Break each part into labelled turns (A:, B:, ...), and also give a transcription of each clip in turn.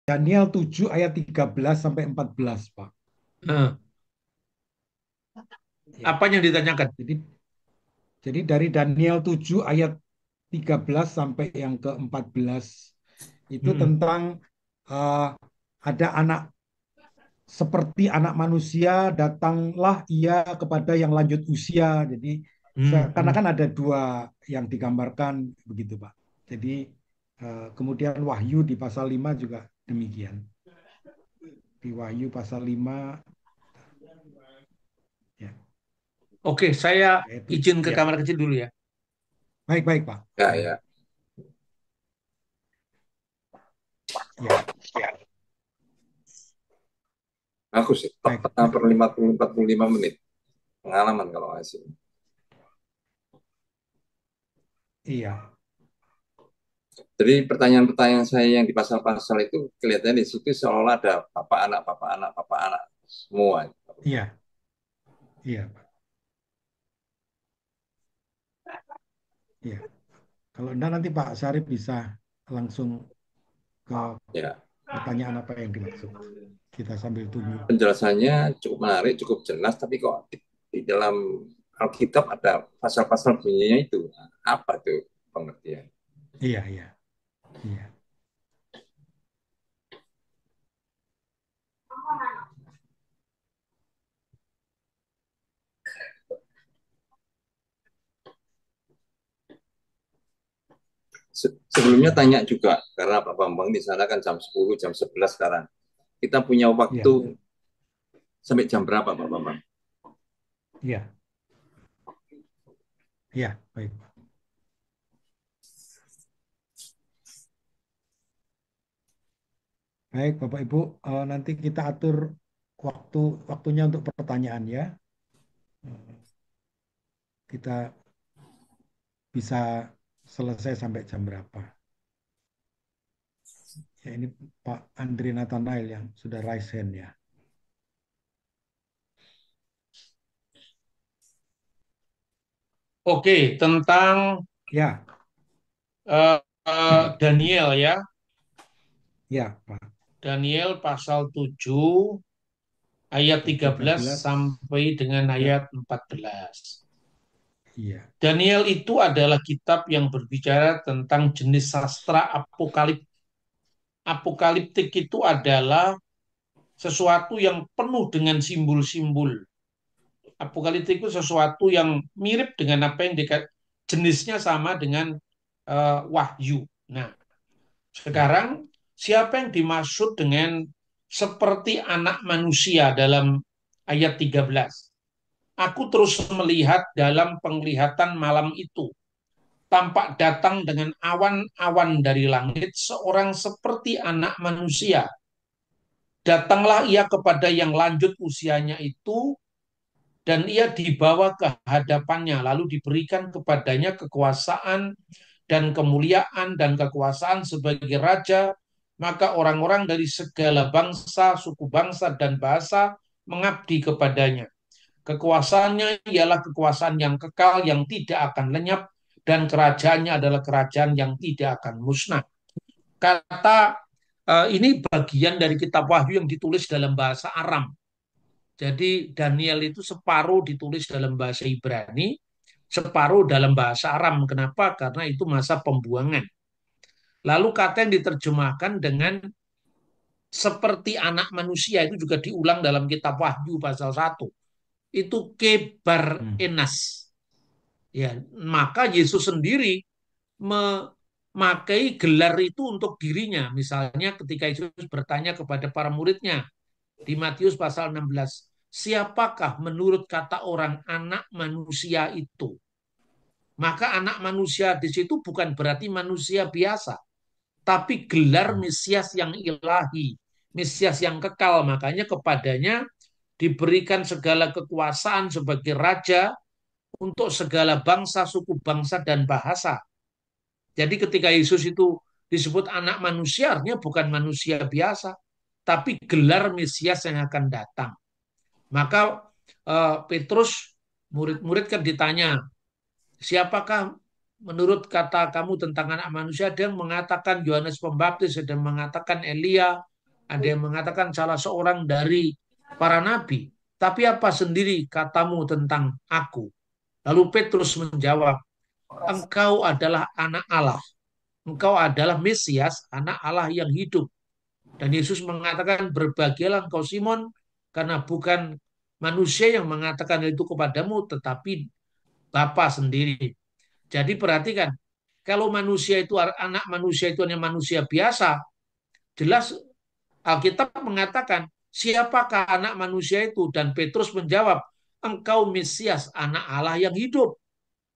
A: Daniel 7 ayat 13 sampai 14, Pak.
B: Nah,
A: Ya.
B: apa yang ditanyakan?
A: Jadi dari Daniel 7 ayat 13 sampai yang ke-14 itu
B: Hmm,
A: tentang uh, ada anak seperti anak manusia datanglah ia kepada yang lanjut usia. Jadi
B: hmm,
A: karena
B: hmm.
A: kan ada dua yang digambarkan begitu, Pak. Jadi kemudian Wahyu di pasal 5 juga demikian. Di Wahyu pasal 5 ya,
B: Oke, saya
A: ayat
B: izin ke
A: ya.
B: kamar kecil dulu ya.
A: Baik-baik, Pak.
C: Ya,
A: Baik.
C: ya.
A: Ya,
C: Aku sih
A: baik.
C: setengah per 45 menit pengalaman kalau ngasih.
A: Iya.
C: Jadi pertanyaan-pertanyaan saya yang di pasal-pasal itu kelihatannya di situ seolah ada bapak anak semua.
A: Iya, iya, Pak. Iya. Kalau enggak nanti Pak Syarif bisa langsung ke
C: Ya,
A: pertanyaan apa yang dimaksud. Kita sambil tunggu.
C: penjelasannya cukup menarik, cukup jelas, tapi kok di dalam Alkitab ada pasal-pasal bunyinya itu apa tuh pengertian?
A: Iya, iya, iya.
C: Sebelumnya tanya juga karena Pak Bambang di sana kan jam 10, jam 11 sekarang. Kita punya waktu
A: Iya,
C: sampai jam berapa Pak Bambang?
A: iya, iya, baik, Pak. Baik, Bapak Ibu, nanti kita atur waktu waktunya untuk pertanyaan ya. Kita bisa selesai sampai jam berapa? Ya ini Pak Andri Nathanael yang sudah raise hand ya.
B: Oke, tentang
A: Ya,
B: Daniel ya.
A: ya, Pak.
B: Daniel pasal 7 ayat
A: Pasal
B: 13
A: 13.
B: sampai dengan
A: Ya,
B: ayat 14.
A: iya.
B: Daniel itu adalah kitab yang berbicara tentang jenis sastra apokaliptik itu adalah sesuatu yang penuh dengan simbol-simbol. Apokaliptik itu sesuatu yang mirip dengan apa yang jenisnya sama dengan wahyu. Nah,
A: Ya.
B: sekarang siapa yang dimaksud dengan seperti anak manusia dalam ayat 13? Aku terus melihat dalam penglihatan malam itu, tampak datang dengan awan-awan dari langit seorang seperti anak manusia. Datanglah ia kepada yang lanjut usianya itu, dan ia dibawa ke hadapannya, lalu diberikan kepadanya kekuasaan dan kemuliaan dan kekuasaan sebagai raja. Maka orang-orang dari segala bangsa, suku bangsa, dan bahasa mengabdi kepadanya. Kekuasaannya ialah kekuasaan yang kekal, yang tidak akan lenyap, dan kerajaannya adalah kerajaan yang tidak akan musnah. Kata ini bagian dari kitab Wahyu yang ditulis dalam bahasa Aram. Jadi Daniel itu separuh ditulis dalam bahasa Ibrani, separuh dalam bahasa Aram. Kenapa? Karena itu masa pembuangan. Lalu kata yang diterjemahkan dengan seperti anak manusia itu juga diulang dalam kitab Wahyu pasal 1. Itu kebar
A: Hmm.
B: enas. Ya, maka Yesus sendiri memakai gelar itu untuk dirinya. Misalnya ketika Yesus bertanya kepada para muridnya di Matius pasal 16, siapakah menurut kata orang anak manusia itu? Maka anak manusia di situ bukan berarti manusia biasa, tapi gelar
A: Hmm.
B: Mesias yang ilahi, Mesias yang kekal. Makanya kepadanya diberikan segala kekuasaan sebagai raja untuk segala bangsa, suku bangsa, dan bahasa. Jadi ketika Yesus itu disebut anak manusia, artinya bukan manusia biasa, tapi gelar Mesias yang akan datang. Maka Petrus, murid-murid kan ditanya, siapakah menurut kata kamu tentang anak manusia? Dia mengatakan Yohanes Pembaptis, dan mengatakan Elia, Ada yang mengatakan salah seorang dari para nabi. Tapi apa sendiri katamu tentang aku? Lalu Petrus menjawab, engkau adalah anak Allah. Engkau adalah Mesias, anak Allah yang hidup. Dan Yesus mengatakan, berbahagialah engkau Simon, karena bukan manusia yang mengatakan itu kepadamu, tetapi Bapa sendiri. Jadi perhatikan, kalau manusia itu, anak manusia itu hanya manusia biasa, jelas Alkitab mengatakan, siapakah anak manusia itu? Dan Petrus menjawab, engkau Mesias, anak Allah yang hidup.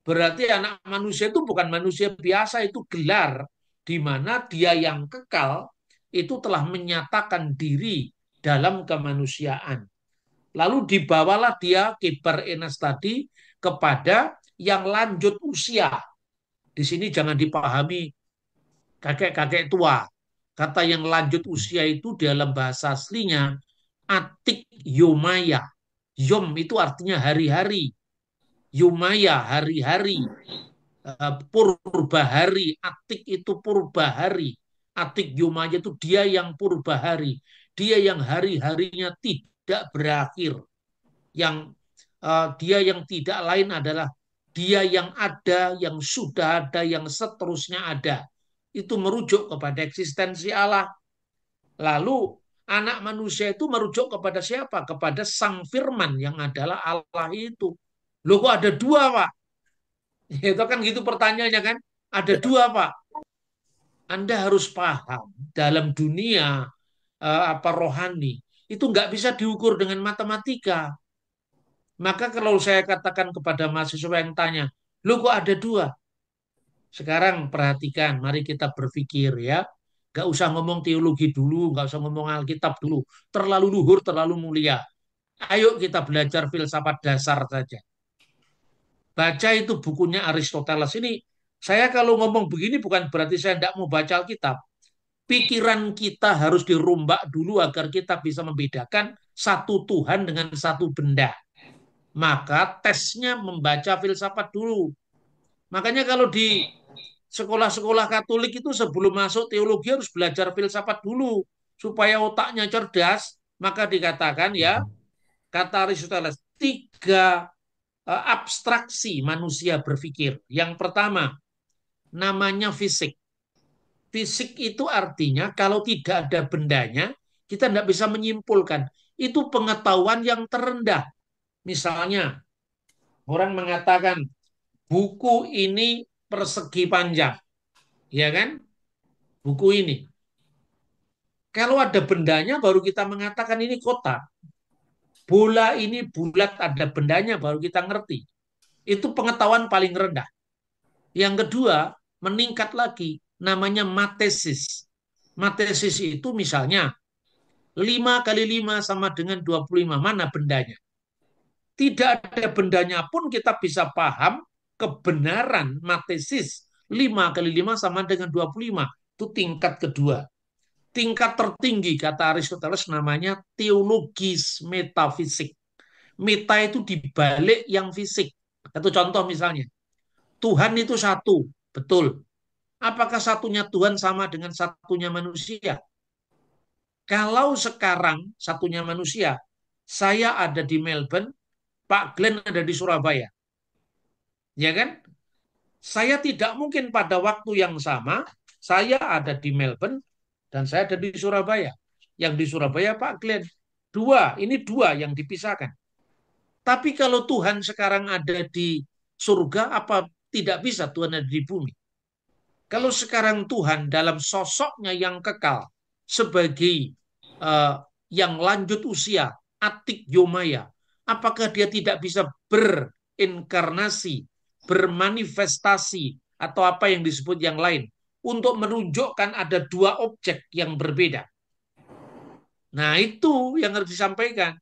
B: Berarti anak manusia itu bukan manusia biasa, itu gelar di mana dia yang kekal itu telah menyatakan diri dalam kemanusiaan. Lalu dibawalah dia kibar enas tadi kepada yang lanjut usia. Di sini jangan dipahami kakek-kakek tua. Kata yang lanjut usia itu dalam bahasa aslinya atik yomaya. Yom itu artinya hari-hari. Yomaya, hari-hari. Purba hari. Atik itu purba hari. Atik yomaya itu dia yang purba hari. Dia yang hari-harinya tidak berakhir. Yang dia yang tidak lain adalah dia yang ada, yang sudah ada, yang seterusnya ada. Itu merujuk kepada eksistensi Allah. Lalu anak manusia itu merujuk kepada siapa? Kepada Sang Firman yang adalah Allah itu. Loh kok ada dua, Pak? Itu kan gitu pertanyaannya kan? Ada dua, Pak. Anda harus paham dalam dunia apa rohani itu nggak bisa diukur dengan matematika. Maka kalau saya katakan kepada mahasiswa yang tanya, lo kok ada dua? Sekarang perhatikan, mari kita berpikir ya. Gak usah ngomong teologi dulu, gak usah ngomong Alkitab dulu. Terlalu luhur, terlalu mulia. Ayo kita belajar filsafat dasar saja. Baca itu bukunya Aristoteles. Ini saya kalau ngomong begini bukan berarti saya tidak mau baca Alkitab. Pikiran kita harus dirombak dulu agar kita bisa membedakan satu Tuhan dengan satu benda. Maka tesnya membaca filsafat dulu. Makanya kalau di sekolah-sekolah Katolik itu sebelum masuk teologi harus belajar filsafat dulu supaya otaknya cerdas. Maka dikatakan ya, kata Aristoteles, tiga abstraksi manusia berpikir. Yang pertama, namanya fisik. Fisik itu artinya kalau tidak ada bendanya, kita tidak bisa menyimpulkan. Itu pengetahuan yang terendah. Misalnya, orang mengatakan, buku ini persegi panjang. Ya kan? Buku ini. Kalau ada bendanya, baru kita mengatakan ini kotak. Bola ini bulat, ada bendanya, baru kita ngerti. Itu pengetahuan paling rendah. Yang kedua, meningkat lagi, namanya matesis. Matesis itu misalnya 5 kali 5 sama dengan 25. Mana bendanya? Tidak ada bendanya pun kita bisa paham kebenaran matesis. 5 kali 5 sama dengan 25. Itu tingkat kedua. Tingkat tertinggi, kata Aristoteles, namanya teologis metafisik. Meta itu dibalik yang fisik. Satu contoh misalnya, Tuhan itu satu, betul. Apakah satunya Tuhan sama dengan satunya manusia? Kalau sekarang satunya manusia, saya ada di Melbourne, Pak Glenn ada di Surabaya. Ya kan? Saya tidak mungkin pada waktu yang sama, saya ada di Melbourne dan saya ada di Surabaya. Yang di Surabaya Pak Glenn. Dua, ini dua yang dipisahkan. Tapi kalau Tuhan sekarang ada di surga, apa tidak bisa Tuhan ada di bumi? Kalau sekarang Tuhan dalam sosoknya yang kekal sebagai yang lanjut usia, atik yomaya, apakah dia tidak bisa berinkarnasi, bermanifestasi, atau apa yang disebut yang lain, untuk menunjukkan ada dua objek yang berbeda? Nah itu yang harus disampaikan.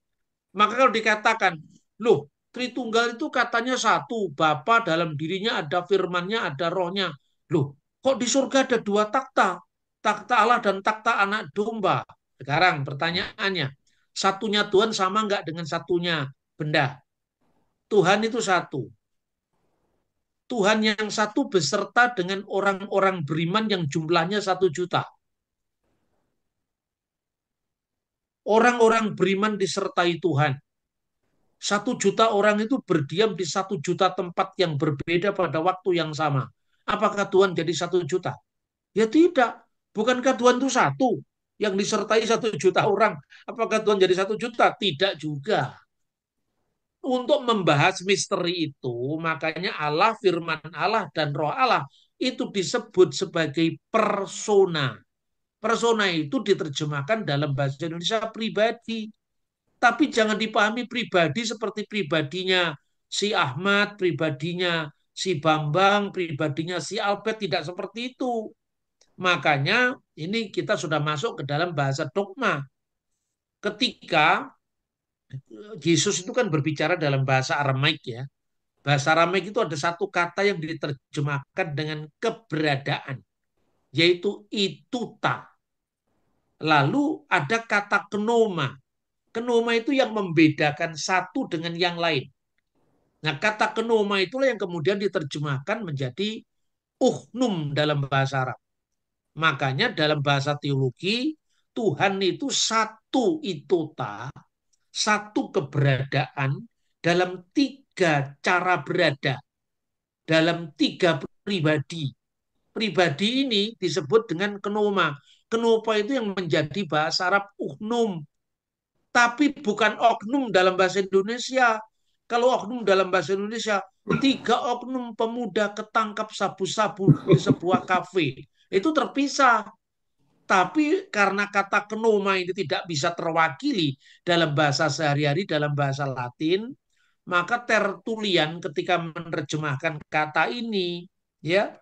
B: Maka kalau dikatakan, loh Tritunggal itu katanya satu, Bapa dalam dirinya ada firmannya, ada rohnya. Loh, kok di surga ada dua takhta? Takhta Allah dan takhta anak domba. Sekarang pertanyaannya, satunya Tuhan sama nggak dengan satunya benda? Tuhan itu satu. Tuhan yang satu beserta dengan orang-orang beriman yang jumlahnya 1 juta. Orang-orang beriman disertai Tuhan. 1 juta orang itu berdiam di 1 juta tempat yang berbeda pada waktu yang sama. Apakah Tuhan jadi 1 juta? Ya tidak. Bukankah Tuhan itu satu yang disertai 1 juta orang? Apakah Tuhan jadi 1 juta? Tidak juga. Untuk membahas misteri itu, makanya Allah, firman Allah, dan roh Allah itu disebut sebagai persona. Persona itu diterjemahkan dalam bahasa Indonesia pribadi. Tapi jangan dipahami pribadi seperti pribadinya si Ahmad, pribadinya si Bambang, pribadinya si Albert, tidak seperti itu. Makanya ini kita sudah masuk ke dalam bahasa dogma. Ketika Yesus itu kan berbicara dalam bahasa Aramaik ya. Bahasa Aramaik itu ada satu kata yang diterjemahkan dengan keberadaan, yaitu ituta. Lalu ada kata kenoma. Kenoma itu yang membedakan satu dengan yang lain. Nah, kata kenoma itulah yang kemudian diterjemahkan menjadi uknum dalam bahasa Arab. Makanya dalam bahasa teologi, Tuhan itu satu ituta, satu keberadaan dalam 3 cara berada, dalam 3 pribadi. Pribadi ini disebut dengan kenoma. Kenoma itu yang menjadi bahasa Arab uknum. Tapi bukan oknum dalam bahasa Indonesia. Kalau oknum dalam bahasa Indonesia, 3 oknum pemuda ketangkap sabu-sabu di sebuah kafe. Itu terpisah. Tapi karena kata kenoma ini tidak bisa terwakili dalam bahasa sehari-hari, dalam bahasa Latin, maka Tertullian ketika menerjemahkan kata ini, ya,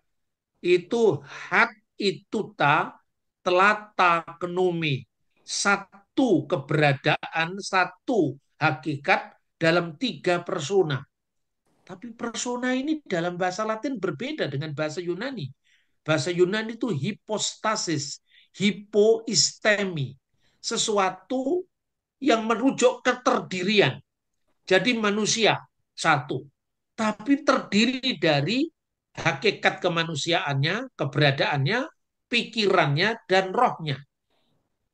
B: itu hat ituta telata kenome. Satu keberadaan, satu hakikat dalam 3 persona. Tapi persona ini dalam bahasa Latin berbeda dengan bahasa Yunani. Bahasa Yunani itu hipostasis, hipoistemi. Sesuatu yang merujuk keterdirian. Jadi manusia, satu. Tapi terdiri dari hakikat kemanusiaannya, keberadaannya, pikirannya, dan rohnya.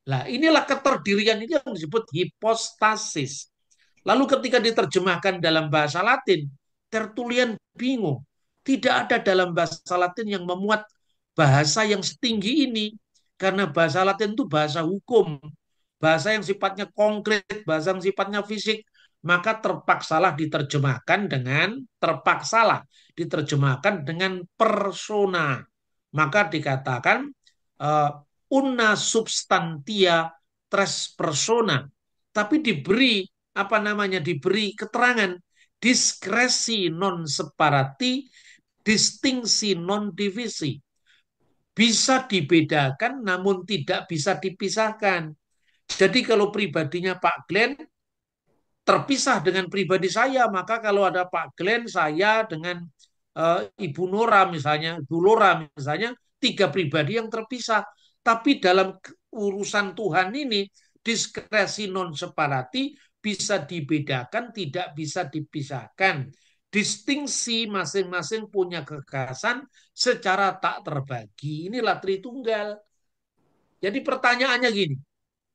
B: Nah, inilah keterdirian ini yang disebut hipostasis. Lalu ketika diterjemahkan dalam bahasa Latin, Tertullian bingung. Tidak ada dalam bahasa Latin yang memuat bahasa yang setinggi ini. Karena bahasa Latin itu bahasa hukum. Bahasa yang sifatnya konkret, bahasa yang sifatnya fisik. Maka terpaksalah dengan persona. Maka dikatakan una substantia tres persona. Tapi diberi keterangan diskresi non separati, distingsi non divisi. Bisa dibedakan namun tidak bisa dipisahkan. Jadi kalau pribadinya Pak Glenn terpisah dengan pribadi saya, maka kalau ada Pak Glenn, saya dengan Ibu Nora misalnya, Ibu Lora misalnya, 3 pribadi yang terpisah. Tapi dalam urusan Tuhan ini, diskresi non separati bisa dibedakan, tidak bisa dipisahkan. Distingsi masing-masing punya kekhasan secara tak terbagi. Inilah Tritunggal. Jadi pertanyaannya gini,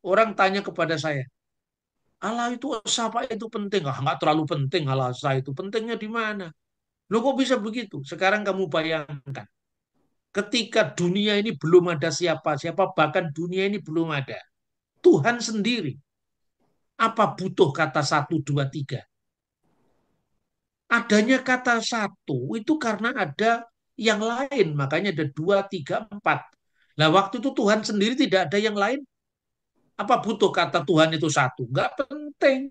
B: orang tanya kepada saya, Allah itu siapa itu penting? Ah, nggak terlalu penting Allah itu. Pentingnya di mana? Loh kok bisa begitu? Sekarang kamu bayangkan. Ketika dunia ini belum ada siapa-siapa, bahkan dunia ini belum ada. Tuhan sendiri. Apa butuh kata 1, 2, 3? Adanya kata satu itu karena ada yang lain. Makanya ada 2, 3, 4. Nah waktu itu Tuhan sendiri tidak ada yang lain. Apa butuh kata Tuhan itu satu? Nggak penting.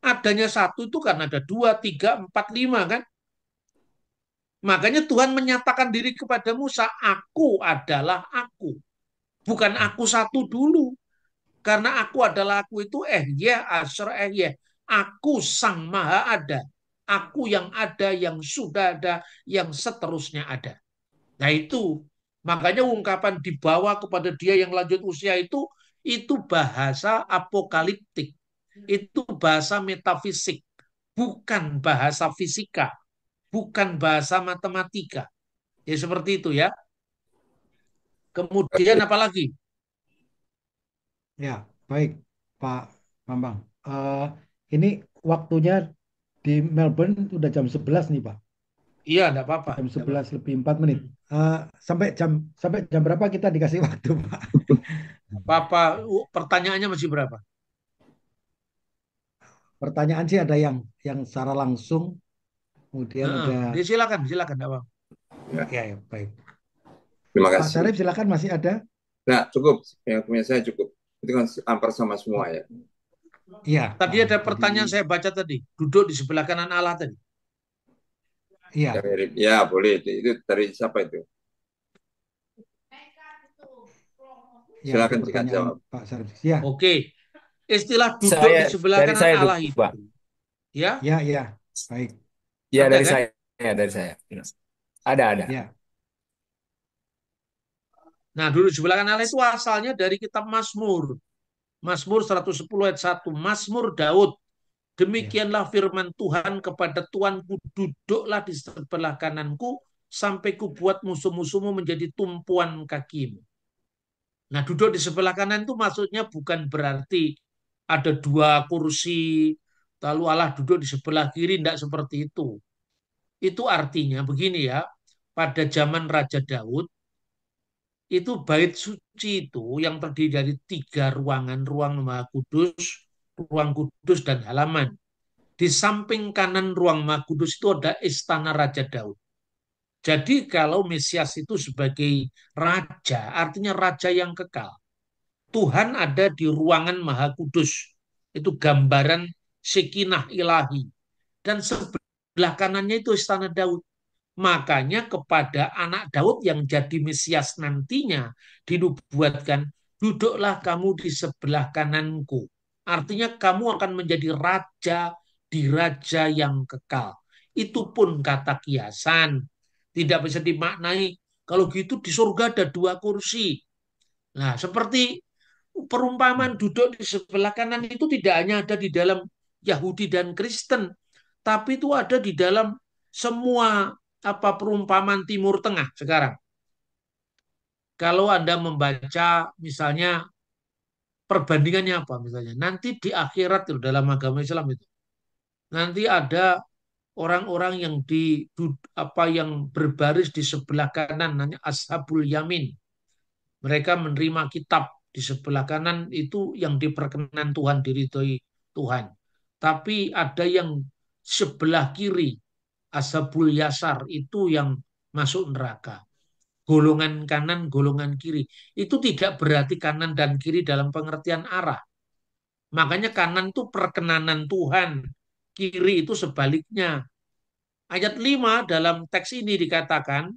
B: Adanya satu itu karena ada 2, 3, 4, 5 kan? Makanya Tuhan menyatakan diri kepada Musa, aku adalah aku. Bukan aku satu dulu. Karena aku adalah aku itu ya, asr ya. Aku sang maha ada. Aku yang ada, yang sudah ada, yang seterusnya ada. Nah itu. Makanya ungkapan dibawa kepada dia yang lanjut usia itu bahasa apokaliptik. Itu bahasa metafisik. Bukan bahasa fisika. Bukan bahasa matematika. Ya seperti itu ya. Kemudian
C: Oke.
B: apalagi?
A: Ya, baik. Pak Bambang. Ini waktunya di Melbourne udah jam 11 nih, Pak.
B: Iya, enggak apa-apa.
A: Jam
B: Enggak
A: 11
B: apa-apa.
A: lebih 4 menit.
B: Hmm.
A: Sampai jam berapa kita dikasih waktu, Pak?
B: Apa pertanyaannya masih berapa?
A: Pertanyaan sih ada yang secara langsung, kemudian
B: Heeh.
A: ada
B: Dia silakan, silakan, enggak apa-apa.
C: Ya,
A: ya, ya, baik.
C: terima
A: Pak
C: kasih.
A: Syarif silakan masih ada?
C: Nah, cukup. Yang punya saya cukup. Itu kan hampir sama semua
A: Oh,
C: ya.
A: iya,
B: Tadi ada
A: jadi
B: pertanyaan saya baca tadi, duduk di sebelah kanan Allah tadi.
C: Yang
A: iya,
C: mirip. Ya, boleh. Itu dari siapa itu?
A: iya itu
C: Silakan jika
A: pertanyaan
C: jawab.
A: Pak Syarif. Ya,
B: Oke, istilah duduk
D: Saya
B: di sebelah
D: dari
B: kanan
D: saya tuh
B: Allah itu,
D: Pak.
B: ya,
A: ya, ya, baik.
D: Ya
B: ada
D: dari
B: kan?
D: saya, dari saya. Ada.
A: Ya,
B: Nah, duduk di sebelah kanan Allah itu asalnya dari kitab Mazmur. Mazmur 110 ayat 1. Mazmur Daud.
A: ya.
B: Demikianlah firman Tuhan kepada Tuanku, duduklah di sebelah kananku, sampai ku buat musuh-musuhmu menjadi tumpuan kakimu. Nah, duduk di sebelah kanan itu maksudnya bukan berarti ada dua kursi, lalu Allah duduk di sebelah kiri, tidak seperti itu. Itu artinya begini ya, pada zaman Raja Daud, itu bait suci itu yang terdiri dari tiga ruangan, ruang Maha Kudus, ruang kudus, dan halaman. Di samping kanan ruang Maha Kudus itu ada istana Raja Daud. Jadi kalau Mesias itu sebagai raja, artinya raja yang kekal. Tuhan ada di ruangan Maha Kudus. Itu gambaran sekinah ilahi. Dan sebelah kanannya itu istana Daud. Makanya kepada anak Daud yang jadi Mesias nantinya dinubuatkan, duduklah kamu di sebelah kananku. Artinya kamu akan menjadi raja di raja yang kekal. Itu pun kata kiasan. Tidak bisa dimaknai, kalau gitu di surga ada dua kursi. Nah, seperti perumpamaan duduk di sebelah kanan itu tidak hanya ada di dalam Yahudi dan Kristen, tapi itu ada di dalam semua perumpamaan Timur Tengah sekarang. Kalau Anda membaca misalnya perbandingannya apa misalnya, nanti di akhirat itu dalam agama Islam itu nanti ada orang-orang yang yang berbaris di sebelah kanan, namanya Ashabul Yamin. Mereka menerima kitab di sebelah kanan itu yang diperkenan Tuhan, diridhoi Tuhan. Tapi ada yang sebelah kiri, Ashabul Yasar, itu yang masuk neraka. Golongan kanan, golongan kiri. Itu tidak berarti kanan dan kiri dalam pengertian arah. Makanya kanan itu perkenanan Tuhan, kiri itu sebaliknya. Ayat 5 dalam teks ini dikatakan,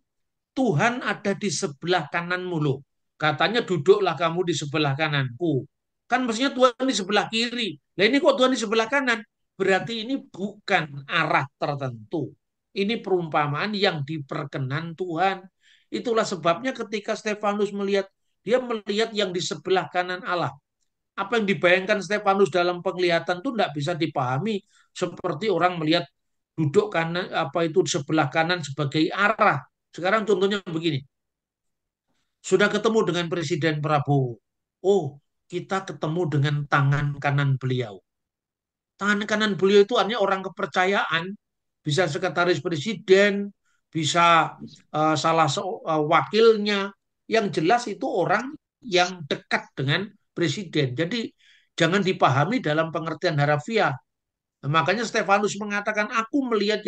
B: Tuhan ada di sebelah kananmu loh. Katanya duduklah kamu di sebelah kananku. Kan mestinya Tuhan di sebelah kiri. Nah ini kok Tuhan di sebelah kanan? Berarti ini bukan arah tertentu. Ini perumpamaan yang diperkenan Tuhan. Itulah sebabnya ketika Stefanus melihat, dia melihat yang di sebelah kanan Allah. Apa yang dibayangkan Stefanus dalam penglihatan itu tidak bisa dipahami seperti orang melihat duduk kanan itu sebelah kanan sebagai arah. Sekarang contohnya begini, sudah ketemu dengan Presiden Prabowo. Oh, kita ketemu dengan tangan kanan beliau. Tangan kanan beliau itu artinya orang kepercayaan, bisa sekretaris presiden, bisa salah wakilnya. Yang jelas itu orang yang dekat dengan presiden. Jadi jangan dipahami dalam pengertian harafiah. Nah, makanya Stefanus mengatakan, aku melihat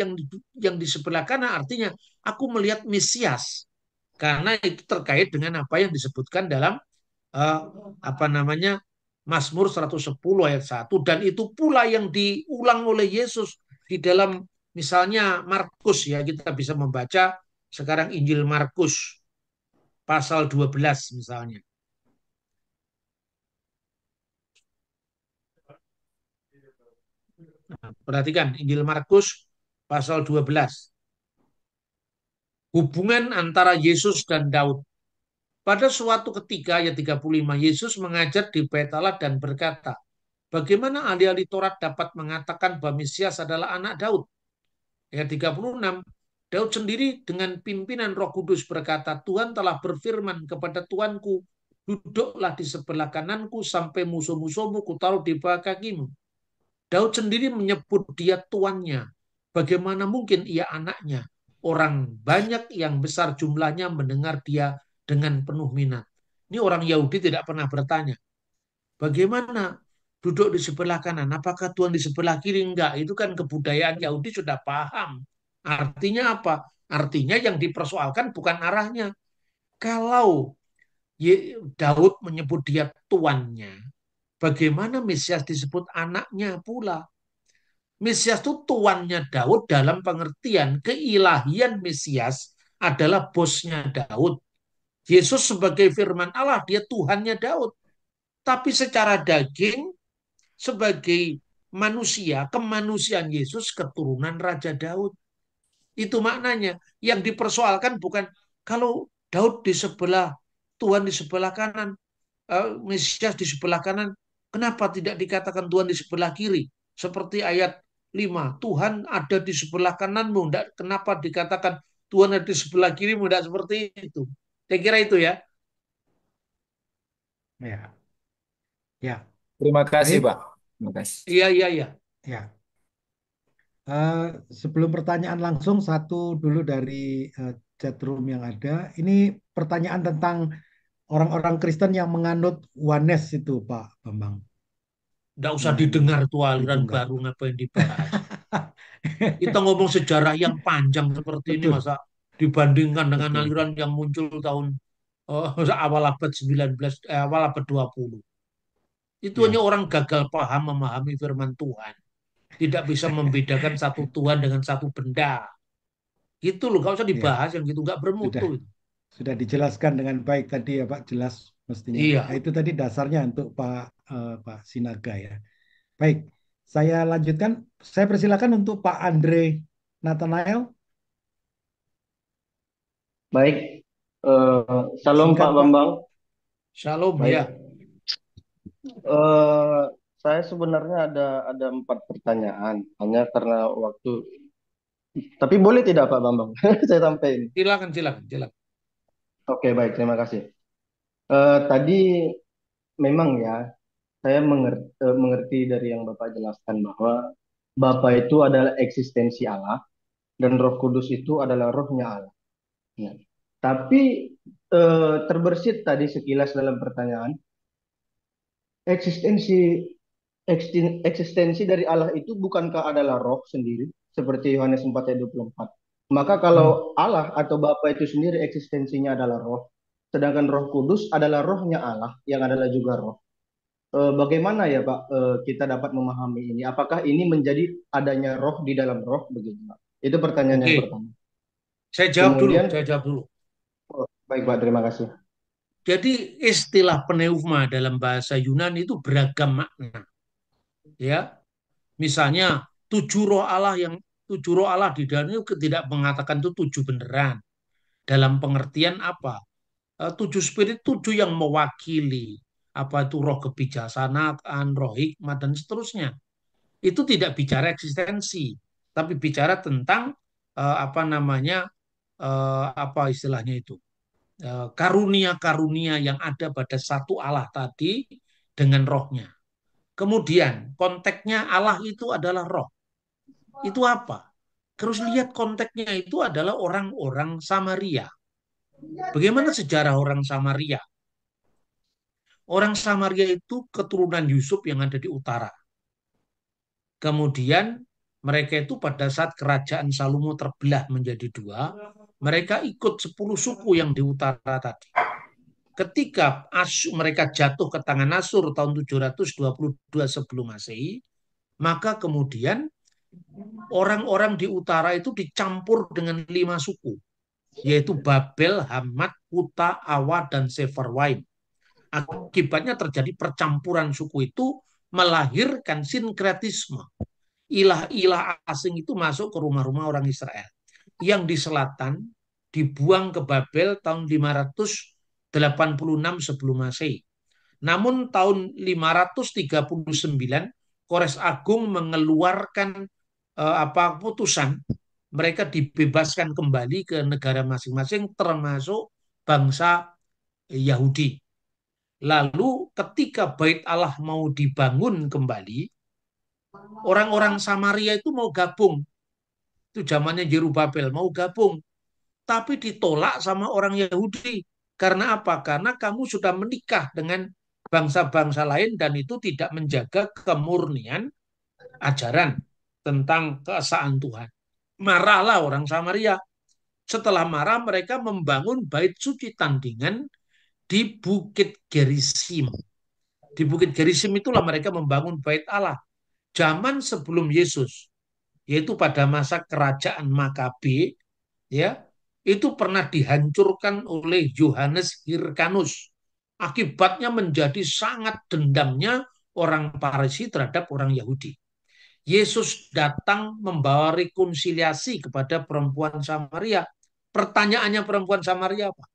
B: yang di sebelah kanan, artinya aku melihat Mesias. Karena itu terkait dengan apa yang disebutkan dalam uh, Mazmur 110 ayat 1, dan itu pula yang diulang oleh Yesus di dalam misalnya Markus, ya kita bisa membaca sekarang Injil Markus pasal 12 misalnya. Nah, perhatikan Injil Markus pasal 12. Hubungan antara Yesus dan Daud. Pada suatu ketika, ayat 35, Yesus mengajar di Bait Allah dan berkata, bagaimana ahli-ahli Taurat dapat mengatakan bahwa Mesias adalah anak Daud? Ayat 36, Daud sendiri dengan pimpinan Roh Kudus berkata, Tuhan telah berfirman kepada Tuanku, duduklah di sebelah kananku sampai musuh-musuhmu kutaruh di bawah kakimu. Daud sendiri menyebut dia tuannya. Bagaimana mungkin ia anaknya? Orang banyak yang besar jumlahnya mendengar dia dengan penuh minat. Ini orang Yahudi tidak pernah bertanya, bagaimana duduk di sebelah kanan? Apakah Tuhan di sebelah kiri? Enggak. Itu kan kebudayaan Yahudi sudah paham. Artinya apa? Artinya yang dipersoalkan bukan arahnya. Kalau Daud menyebut dia tuannya, bagaimana Mesias disebut anaknya pula? Mesias itu tuannya Daud dalam pengertian keilahian Mesias adalah bosnya Daud. Yesus sebagai firman Allah, dia Tuhannya Daud. Tapi secara daging, sebagai manusia, kemanusiaan Yesus keturunan Raja Daud. Itu maknanya. Yang dipersoalkan bukan kalau Daud di sebelah, Tuhan di sebelah kanan, Mesias di sebelah kanan, kenapa tidak dikatakan Tuhan di sebelah kiri? Seperti ayat 5, Tuhan ada di sebelah kananmu. Kenapa dikatakan Tuhan ada di sebelah kirimu? Tidak seperti itu. Saya kira itu ya.
A: Ya, ya,
D: Terima kasih,
A: baik.
D: Pak. Terima kasih.
B: Iya, iya, iya.
A: Ya. Eh, Sebelum pertanyaan langsung, satu dulu dari chat room yang ada. Ini pertanyaan tentang orang-orang Kristen yang menganut oneness itu, Pak Bambang.
B: Tidak usah
A: Yang
B: didengar tuh aliran
A: Tritunggal.
B: baru ngapain dibahas. Kita ngomong sejarah yang panjang seperti ini
A: Betul,
B: masa dibandingkan dengan
A: betul,
B: aliran yang muncul tahun awal abad 19, awal abad 20. Itu hanya
A: ya,
B: orang gagal paham memahami firman Tuhan. Tidak bisa membedakan satu Tuhan dengan satu benda. Gitu loh, gak usah
A: ya.
B: dibahas yang gitu, nggak bermutu
A: Sudah,
B: itu.
A: sudah dijelaskan dengan baik tadi ya Pak, jelas mestinya. Nah,
B: Iya,
A: itu tadi dasarnya untuk Pak Sinaga ya. Baik, saya lanjutkan. Saya persilakan untuk Pak Andre Nathanael.
E: Baik, Salam Pak
A: Singkat Pak.
E: Bambang.
B: shalom ya.
E: Baik, eh, saya sebenarnya ada 4 pertanyaan, hanya karena waktu. Tapi boleh tidak Pak Bambang? Saya sampaikan.
B: Silakan, silakan, silakan.
E: Oke, baik, terima kasih. Tadi memang ya, saya mengerti dari yang Bapak jelaskan bahwa Bapa itu adalah eksistensi Allah dan Roh Kudus itu adalah rohnya Allah. Ya. Tapi terbersit tadi sekilas dalam pertanyaan, eksistensi eksistensi dari Allah itu bukankah adalah roh sendiri seperti Yohanes 4 ayat 24. Maka kalau
B: Hmm.
E: Allah atau Bapa itu sendiri eksistensinya adalah roh, sedangkan Roh Kudus adalah rohnya Allah yang adalah juga roh. Bagaimana ya Pak kita dapat memahami ini? Apakah ini menjadi adanya roh di dalam roh begitu Pak? Itu pertanyaan yang
B: Oke,
E: pertama.
B: saya jawab dulu,
E: Kemudian,
B: saya jawab dulu.
E: baik Pak, terima kasih.
B: Jadi istilah pneuma dalam bahasa Yunani itu beragam makna, ya. Misalnya tujuh roh Allah di dalam itu tidak mengatakan itu tujuh beneran. Dalam pengertian apa? Tujuh spirit, tujuh yang mewakili apa itu roh kebijaksanaan, roh hikmat dan seterusnya. Itu tidak bicara eksistensi, tapi bicara tentang apa namanya, apa istilahnya itu, karunia-karunia yang ada pada satu Allah tadi dengan rohnya. Kemudian konteksnya Allah itu adalah roh. Itu apa? Terus lihat konteksnya itu adalah orang-orang Samaria. Bagaimana sejarah orang Samaria? Orang Samaria itu keturunan Yusuf yang ada di utara. Kemudian mereka itu pada saat kerajaan Salomo terbelah menjadi dua, mereka ikut 10 suku yang di utara tadi. Ketika mereka jatuh ke tangan Asur tahun 722 sebelum Masehi, maka kemudian orang-orang di utara itu dicampur dengan 5 suku, yaitu Babel, Hamat, Kuta, Awa, dan Sefarwaim. Akibatnya terjadi percampuran suku itu melahirkan sinkretisme. Ilah-ilah asing itu masuk ke rumah-rumah orang Israel. Yang di selatan dibuang ke Babel tahun 586 sebelum Masehi. Namun tahun 539 Kores Agung mengeluarkan putusan, mereka dibebaskan kembali ke negara masing-masing termasuk bangsa Yahudi. Lalu ketika bait Allah mau dibangun kembali, orang-orang Samaria itu mau gabung. Itu zamannya Jerubabel, mau gabung. Tapi ditolak sama orang Yahudi. Karena apa? Karena kamu sudah menikah dengan bangsa-bangsa lain dan itu tidak menjaga kemurnian ajaran tentang keesaan Tuhan. Marahlah orang Samaria. Setelah marah, mereka membangun bait suci tandingan di Bukit Gerisim. Di Bukit Gerisim itulah mereka membangun bait Allah. Zaman sebelum Yesus, yaitu pada masa kerajaan Makabe, ya, itu pernah dihancurkan oleh Yohanes Hyrcanus. Akibatnya menjadi sangat dendamnya orang Parisi terhadap orang Yahudi. Yesus datang membawa rekonsiliasi kepada perempuan Samaria. Pertanyaannya perempuan Samaria apa?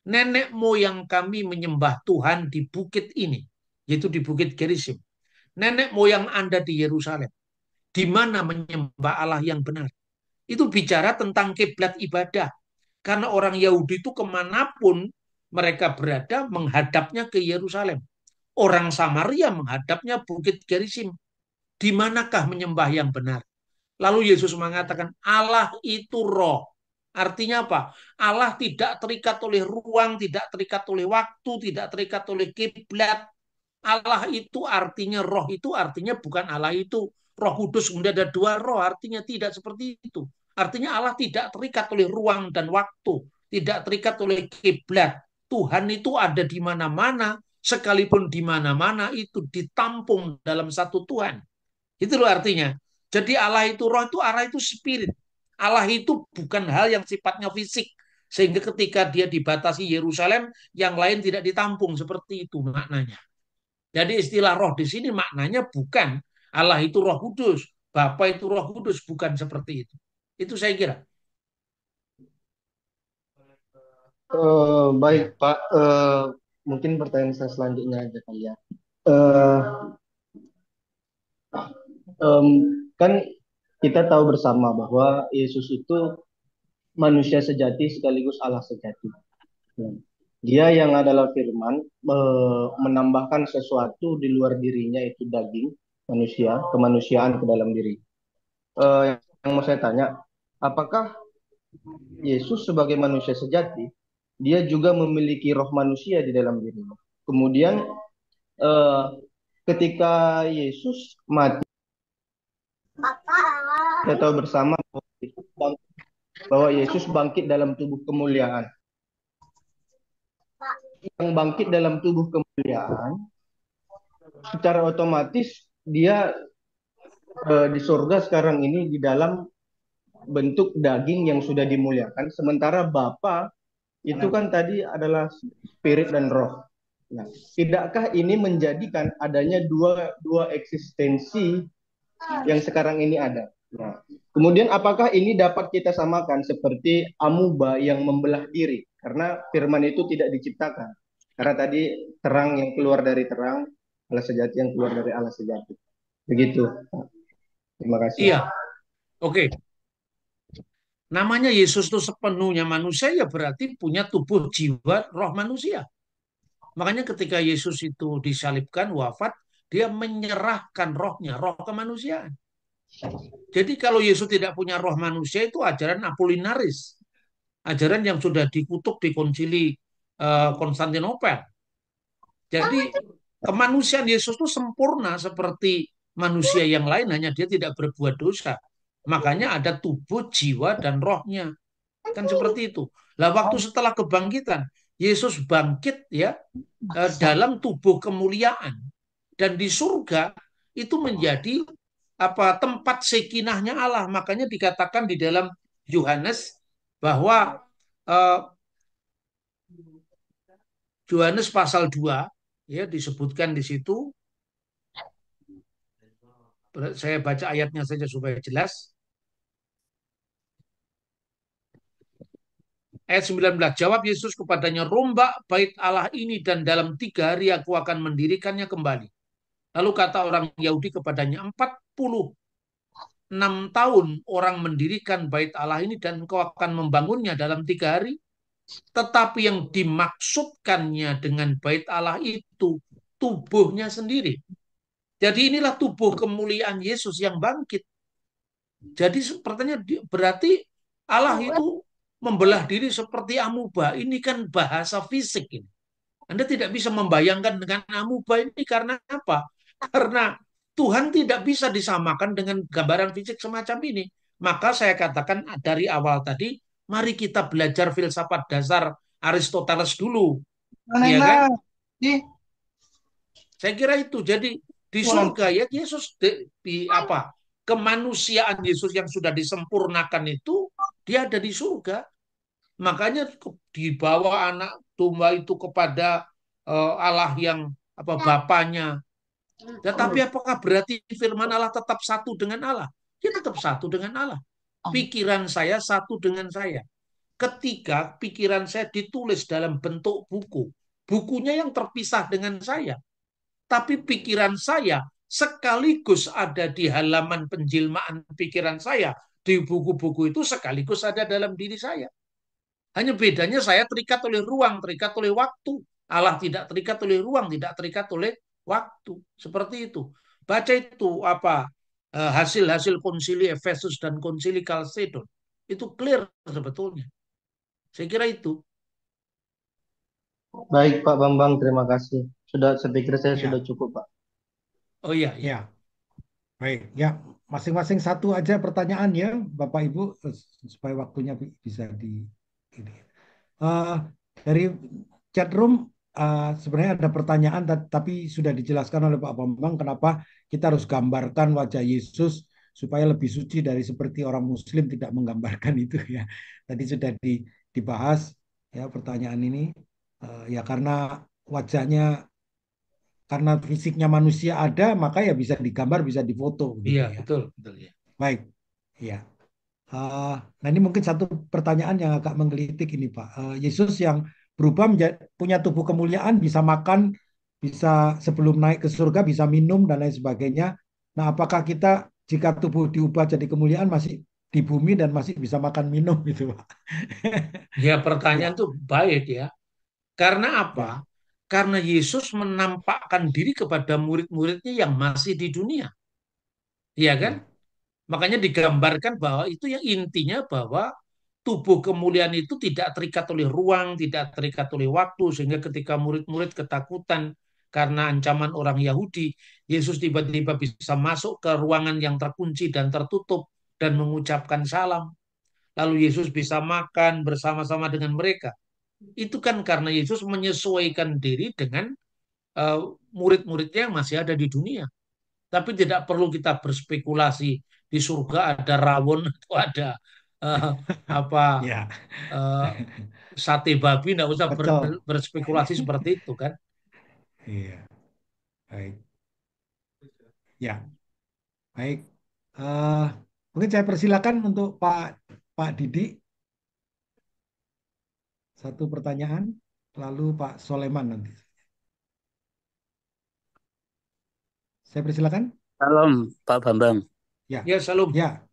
B: Nenek moyang kami menyembah Tuhan di bukit ini, yaitu di Bukit Gerisim. Nenek moyang Anda di Yerusalem, di mana menyembah Allah yang benar. Itu bicara tentang kiblat ibadah. Karena orang Yahudi itu kemanapun mereka berada menghadapnya ke Yerusalem. Orang Samaria menghadapnya Bukit Gerisim. Di manakah menyembah yang benar? Lalu Yesus mengatakan Allah itu roh. Artinya apa? Allah tidak terikat oleh ruang, tidak terikat oleh waktu, tidak terikat oleh kiblat. Allah itu artinya roh itu artinya bukan Allah itu Roh Kudus kemudian ada dua roh, artinya tidak seperti itu. Artinya Allah tidak terikat oleh ruang dan waktu, tidak terikat oleh kiblat. Tuhan itu ada di mana-mana, sekalipun di mana-mana itu ditampung dalam satu Tuhan. Itu loh artinya. Jadi Allah itu roh itu Allah itu spirit. Allah itu bukan hal yang sifatnya fisik. Sehingga ketika dia dibatasi Yerusalem, yang lain tidak ditampung. Seperti itu maknanya. Jadi istilah roh di sini maknanya bukan Allah itu roh kudus. Bapa itu roh kudus. Bukan seperti itu. Itu saya kira.
E: Baik, Pak. Mungkin pertanyaan saya selanjutnya aja kali ya. Eh, em, kan kita tahu bersama bahwa Yesus itu manusia sejati sekaligus Allah sejati. Ya. Dia yang adalah firman menambahkan sesuatu di luar dirinya itu daging manusia, kemanusiaan ke dalam diri. Yang mau saya tanya, apakah Yesus sebagai manusia sejati, dia juga memiliki roh manusia di dalam dirinya? Kemudian eh, ketika Yesus mati, kita tahu bersama bahwa Yesus bangkit dalam tubuh kemuliaan. Yang bangkit dalam tubuh kemuliaan, secara otomatis dia di surga sekarang ini di dalam bentuk daging yang sudah dimuliakan. Sementara Bapa itu kan tadi adalah spirit dan roh. Nah, tidakkah ini menjadikan adanya dua eksistensi yang sekarang ini ada? Nah, kemudian apakah ini dapat kita samakan seperti amuba yang membelah diri? Karena firman itu tidak diciptakan. Karena tadi terang yang keluar dari terang, Allah sejati yang keluar dari Allah sejati. Begitu. Terima kasih.
B: Iya. Oke. Namanya Yesus itu sepenuhnya manusia ya berarti punya tubuh, jiwa, roh manusia. Makanya ketika Yesus itu disalibkan, wafat, dia menyerahkan rohnya, roh kemanusiaan. Jadi kalau Yesus tidak punya roh manusia itu ajaran Apolinaris. Ajaran yang sudah dikutuk di konsili Konstantinopel. Jadi kemanusiaan Yesus itu sempurna seperti manusia yang lain, hanya dia tidak berbuat dosa. Makanya ada tubuh, jiwa, dan rohnya. Kan seperti itu. Lah waktu setelah kebangkitan, Yesus bangkit ya dalam tubuh kemuliaan. Dan di surga itu menjadi apa tempat sekinahnya Allah. Makanya dikatakan di dalam Yohanes bahwa eh, Yohanes pasal 2 ya disebutkan di situ. Saya baca ayatnya saja supaya jelas. Ayat 19, jawab Yesus kepadanya, rombak bait Allah ini dan dalam 3 hari aku akan mendirikannya kembali. Lalu kata orang Yahudi kepadanya, 46 tahun orang mendirikan bait Allah ini dan engkau akan membangunnya dalam 3 hari. Tetapi yang dimaksudkannya dengan bait Allah itu tubuhnya sendiri. Jadi inilah tubuh kemuliaan Yesus yang bangkit. Jadi sepertinya berarti Allah itu membelah diri seperti amuba. Ini kan bahasa fisik ini. Anda tidak bisa membayangkan dengan amuba ini karena apa? Karena Tuhan tidak bisa disamakan dengan gambaran fisik semacam ini. Maka saya katakan dari awal tadi, mari kita belajar filsafat dasar Aristoteles dulu, ya kan? Saya kira itu. Jadi di surga ya Yesus di apa? Kemanusiaan Yesus yang sudah disempurnakan itu dia ada di surga. Makanya dibawa anak domba itu kepada Allah yang apa Bapaknya. Tetapi apakah berarti firman Allah tetap satu dengan Allah? Dia tetap satu dengan Allah. Pikiran saya satu dengan saya. Ketika pikiran saya ditulis dalam bentuk buku, bukunya yang terpisah dengan saya, tapi pikiran saya sekaligus ada di halaman penjelmaan pikiran saya, di buku-buku itu sekaligus ada dalam diri saya. Hanya bedanya saya terikat oleh ruang, terikat oleh waktu. Allah tidak terikat oleh ruang, tidak terikat oleh waktu. Seperti itu. Baca itu apa hasil-hasil konsili Efesus dan konsili Kalsedon. Itu clear sebetulnya. Saya kira itu.
E: Baik Pak Bambang, terima kasih. Saya pikir saya sudah
A: Ya,
E: cukup Pak.
B: Oh iya, iya.
A: ya, baik. Ya, masing-masing satu aja pertanyaan ya, Bapak Ibu, supaya waktunya bisa di ini. Eh, dari chat room sebenarnya ada pertanyaan, tapi sudah dijelaskan oleh Pak Bambang kenapa kita harus gambarkan wajah Yesus supaya lebih suci dari seperti orang Muslim tidak menggambarkan itu ya. Tadi sudah dibahas ya pertanyaan ini. Ya karena wajahnya karena fisiknya manusia ada maka ya bisa digambar bisa difoto gitu
B: Iya,
A: ya.
B: betul, betul ya.
A: Baik, ya. Nah ini mungkin satu pertanyaan yang agak menggelitik ini Pak. Yesus yang berubah punya tubuh kemuliaan, bisa makan, bisa sebelum naik ke surga, bisa minum dan lain sebagainya. Nah apakah kita jika tubuh diubah jadi kemuliaan masih di bumi dan masih bisa makan minum gitu Pak?
B: Ya, pertanyaan
A: Ya,
B: itu baik ya. Karena apa?
A: ya,
B: Karena Yesus menampakkan diri kepada murid-muridnya yang masih di dunia. Iya kan?
A: ya.
B: Makanya digambarkan bahwa itu yang intinya bahwa tubuh kemuliaan itu tidak terikat oleh ruang, tidak terikat oleh waktu, sehingga ketika murid-murid ketakutan karena ancaman orang Yahudi, Yesus tiba-tiba bisa masuk ke ruangan yang terkunci dan tertutup dan mengucapkan salam. Lalu Yesus bisa makan bersama-sama dengan mereka. Itu kan karena Yesus menyesuaikan diri dengan uh, murid-muridnya yang masih ada di dunia. Tapi tidak perlu kita berspekulasi di surga ada rawon atau ada uh, apa
A: Ya,
B: uh, sate babi, nggak usah
A: betul.
B: berspekulasi seperti itu kan.
A: Iya, baik. Ya, baik. Eh, Mungkin saya persilakan untuk Pak Didi satu pertanyaan, lalu Pak Soleman nanti. Saya persilakan.
F: Salam Pak Bambang.
A: Ya,
B: Ya, Salam.
A: ya,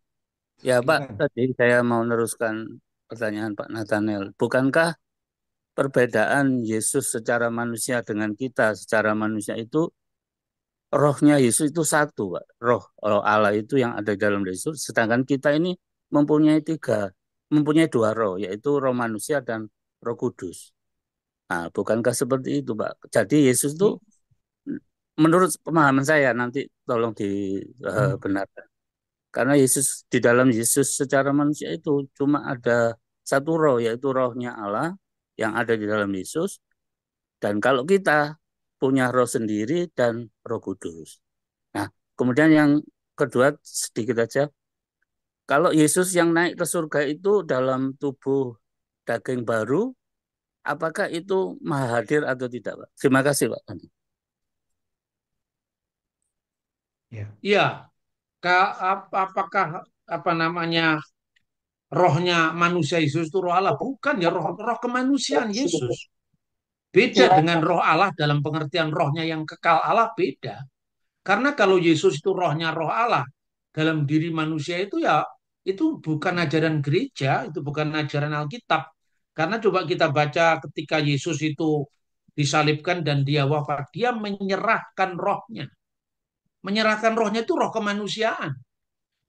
F: Ya Pak,
A: silakan.
F: tadi saya mau meneruskan pertanyaan Pak Nathaniel. Bukankah perbedaan Yesus secara manusia dengan kita secara manusia itu rohnya Yesus itu satu, Pak. Roh Allah itu yang ada di dalam Yesus. Sedangkan kita ini mempunyai dua roh, yaitu roh manusia dan roh kudus. Nah, bukankah seperti itu, Pak? Jadi Yesus itu menurut pemahaman saya nanti tolong
A: Hmm.
F: dibenarkan. Karena di dalam Yesus secara manusia itu cuma ada satu roh, yaitu rohnya Allah yang ada di dalam Yesus. Dan kalau kita punya roh sendiri dan roh kudus. Nah, kemudian yang kedua sedikit aja. Kalau Yesus yang naik ke surga itu dalam tubuh daging baru, apakah itu maha hadir atau tidak, Pak? Terima kasih, Pak.
A: Ya,
B: Ya, apakah apa namanya rohnya manusia Yesus itu roh Allah? Bukan ya, roh kemanusiaan Yesus. Beda dengan roh Allah dalam pengertian rohnya yang kekal Allah, beda. Karena kalau Yesus itu rohnya roh Allah dalam diri manusia itu ya itu bukan ajaran gereja, itu bukan ajaran Alkitab. Karena coba kita baca ketika Yesus itu disalibkan dan dia wafat, dia menyerahkan rohnya. Menyerahkan rohnya itu roh kemanusiaan.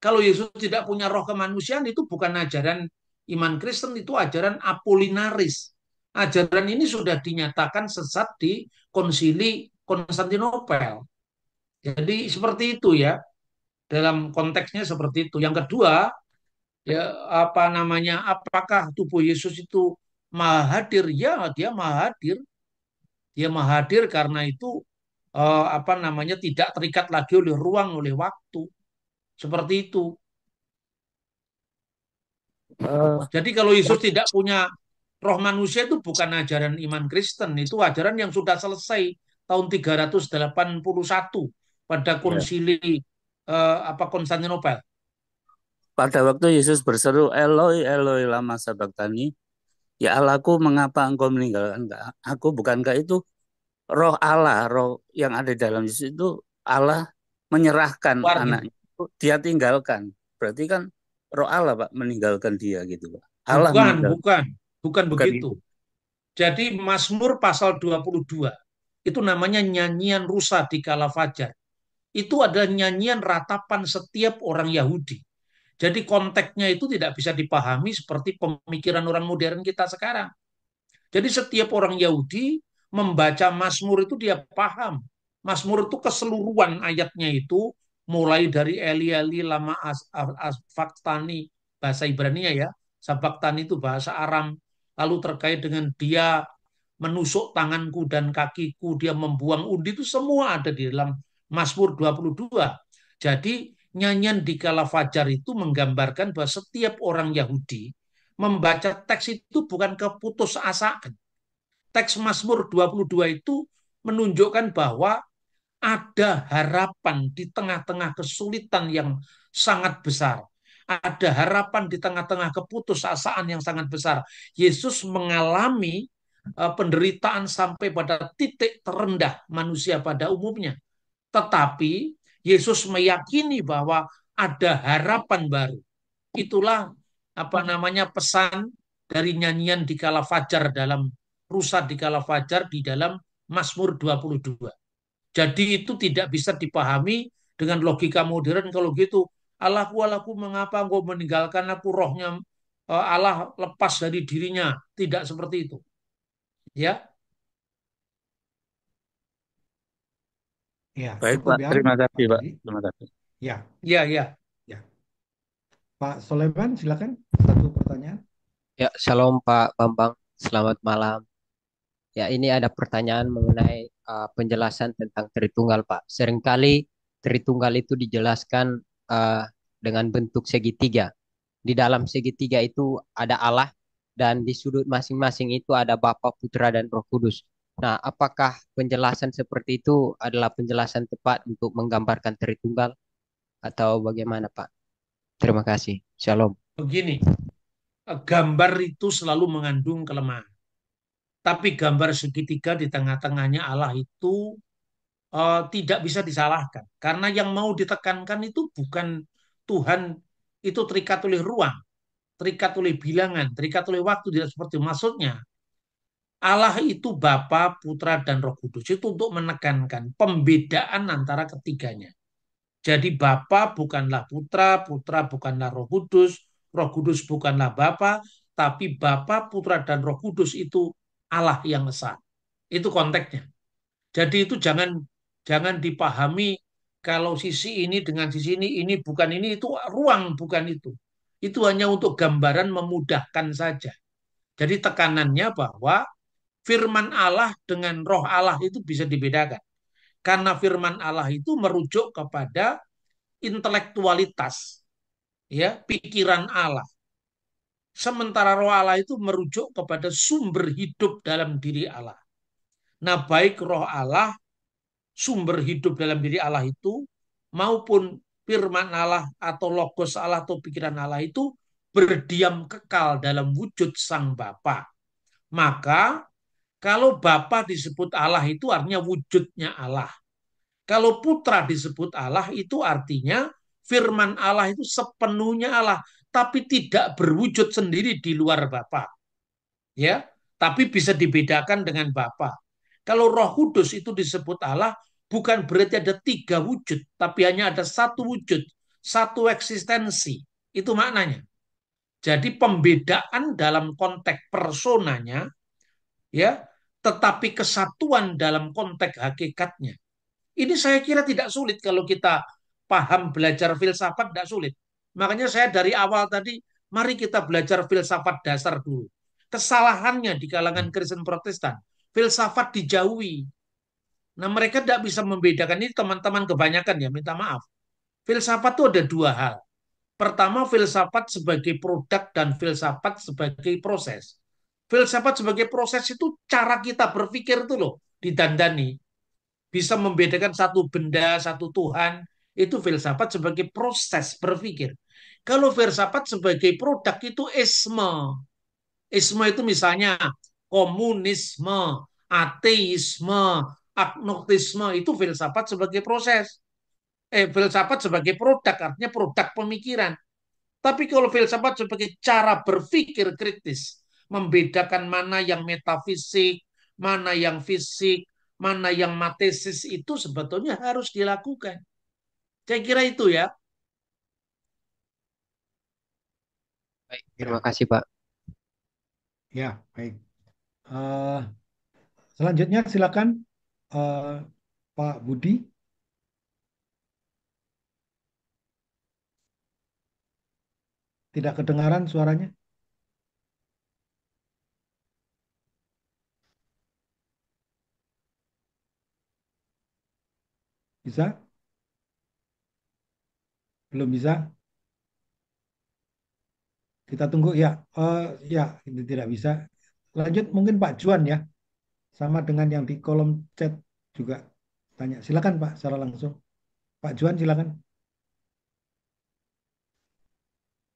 B: Kalau Yesus tidak punya roh kemanusiaan, itu bukan ajaran iman Kristen, itu ajaran apolinaris. Ajaran ini sudah dinyatakan sesat di konsili Konstantinopel. Jadi seperti itu ya, dalam konteksnya seperti itu. Yang kedua, ya apa namanya? Apakah tubuh Yesus itu maha hadir? Ya, dia maha hadir. Dia maha hadir karena itu apa namanya tidak terikat lagi oleh ruang, oleh waktu. Seperti itu.
F: Eh,
B: Jadi kalau Yesus tidak punya roh manusia itu bukan ajaran iman Kristen, itu ajaran yang sudah selesai tahun 381 pada
F: ya.
B: konsili apa Konstantinopel.
F: Pada waktu Yesus berseru, Eloi, Eloi, lama sabachthani, ya Allahku, mengapa engkau meninggalkan aku? Bukankah itu roh Allah, roh yang ada dalam Yesus itu Allah menyerahkan
B: Keluarnya.
F: anaknya, dia tinggalkan. Berarti kan roh Allah, Pak, meninggalkan dia gitu, Pak. Allah
B: Bukan,
F: meninggalkan.
B: bukan
F: Bukan
B: begitu.
F: itu.
B: Jadi Mazmur pasal 22 itu namanya nyanyian rusa di kala fajar. Itu ada nyanyian ratapan setiap orang Yahudi. Jadi konteksnya itu tidak bisa dipahami seperti pemikiran orang modern kita sekarang. Jadi setiap orang Yahudi membaca Mazmur itu dia paham. Mazmur itu keseluruhan ayatnya itu mulai dari Eli Eli lama asfaktani bahasa Ibrani ya, sabaktani itu bahasa Aram. Lalu terkait dengan dia menusuk tanganku dan kakiku, dia membuang undi itu semua ada di dalam Mazmur 22. Jadi nyanyian di kala fajar itu menggambarkan bahwa setiap orang Yahudi membaca teks itu bukan keputusasaan. Teks Mazmur 22 itu menunjukkan bahwa ada harapan di tengah-tengah kesulitan yang sangat besar. Ada harapan di tengah-tengah keputusasaan yang sangat besar. Yesus mengalami penderitaan sampai pada titik terendah manusia pada umumnya. Tetapi Yesus meyakini bahwa ada harapan baru. Itulah apa namanya pesan dari nyanyian di kala fajar dalam rusa di kala fajar di dalam Mazmur 22. Jadi itu tidak bisa dipahami dengan logika modern kalau gitu. Allahku, Allahku, mengapa engkau meninggalkan aku, rohnya Allah lepas dari dirinya. Tidak seperti itu. Ya,
A: Ya,
F: Baik,
A: cukup
F: Pak.
A: ya,
F: Terima kasih,
A: Pak
F: Pak.
A: Dodi.
F: Terima kasih.
A: Ya,
B: ya, ya.
A: ya. Pak Soleman, silakan. Satu pertanyaan.
G: Ya, shalom Pak Bambang. Selamat malam. Ya, ini ada pertanyaan mengenai penjelasan tentang Tritunggal, Pak. Seringkali Tritunggal itu dijelaskan dengan bentuk segitiga. Di dalam segitiga itu ada Allah dan di sudut masing-masing itu ada Bapa, Putra, dan Roh Kudus. Nah, apakah penjelasan seperti itu adalah penjelasan tepat untuk menggambarkan Tritunggal atau bagaimana, Pak? Terima kasih. Shalom.
B: Begini, gambar itu selalu mengandung kelemahan. Tapi gambar segitiga di tengah-tengahnya Allah itu tidak bisa disalahkan. Karena yang mau ditekankan itu bukan Tuhan itu terikat oleh ruang, terikat oleh bilangan, terikat oleh waktu, tidak seperti itu. Maksudnya, Allah itu Bapa, Putra, dan Roh Kudus. Itu untuk menekankan pembedaan antara ketiganya. Jadi Bapa bukanlah Putra, Putra bukanlah Roh Kudus bukanlah Bapa, tapi Bapa, Putra, dan Roh Kudus itu Allah yang esa. Itu konteksnya. Jadi itu jangan dipahami kalau sisi ini dengan sisi ini bukan ini, itu ruang, bukan itu. Itu hanya untuk gambaran memudahkan saja. Jadi tekanannya bahwa firman Allah dengan roh Allah itu bisa dibedakan. Karena firman Allah itu merujuk kepada intelektualitas, ya, pikiran Allah. Sementara roh Allah itu merujuk kepada sumber hidup dalam diri Allah. Nah, baik roh Allah, sumber hidup dalam diri Allah itu, maupun firman Allah atau logos Allah atau pikiran Allah itu berdiam kekal dalam wujud Sang Bapa. Maka kalau Bapa disebut Allah itu artinya wujudnya Allah. Kalau Putra disebut Allah itu artinya firman Allah itu sepenuhnya Allah, tapi tidak berwujud sendiri di luar Bapa. ya, tapi bisa dibedakan dengan Bapa. Kalau Roh Kudus itu disebut Allah, bukan berarti ada tiga wujud, tapi hanya ada satu wujud, satu eksistensi. Itu maknanya. Jadi pembedaan dalam konteks personanya, ya, tetapi kesatuan dalam konteks hakikatnya. Ini saya kira tidak sulit kalau kita paham belajar filsafat, tidak sulit. Makanya saya dari awal tadi, mari kita belajar filsafat dasar dulu. Kesalahannya di kalangan Kristen Protestan, filsafat dijauhi. Nah mereka tidak bisa membedakan, ini teman-teman kebanyakan ya, minta maaf. Filsafat itu ada dua hal. Pertama, filsafat sebagai produk dan filsafat sebagai proses. Filsafat sebagai proses itu cara kita berpikir itu loh, didandani. Bisa membedakan satu benda, satu Tuhan, itu filsafat sebagai proses berpikir. Kalau filsafat sebagai produk itu isme. Isme itu misalnya komunisme, ateisme, agnostisme, itu filsafat sebagai proses. Filsafat sebagai produk, artinya produk pemikiran. Tapi kalau filsafat sebagai cara berpikir kritis, membedakan mana yang metafisik, mana yang fisik, mana yang matesis, itu sebetulnya harus dilakukan. Saya kira itu ya.
G: Baik, terima
A: Ya,
G: kasih Pak.
A: ya, baik. Eh, Selanjutnya silakan eh, Pak Budi. Tidak kedengaran suaranya. Bisa? Belum bisa? Kita tunggu ya. Ya, ini tidak bisa. Lanjut mungkin Pak Juan ya. Sama dengan yang di kolom chat juga tanya. Silakan Pak, secara langsung. Pak Juan silakan.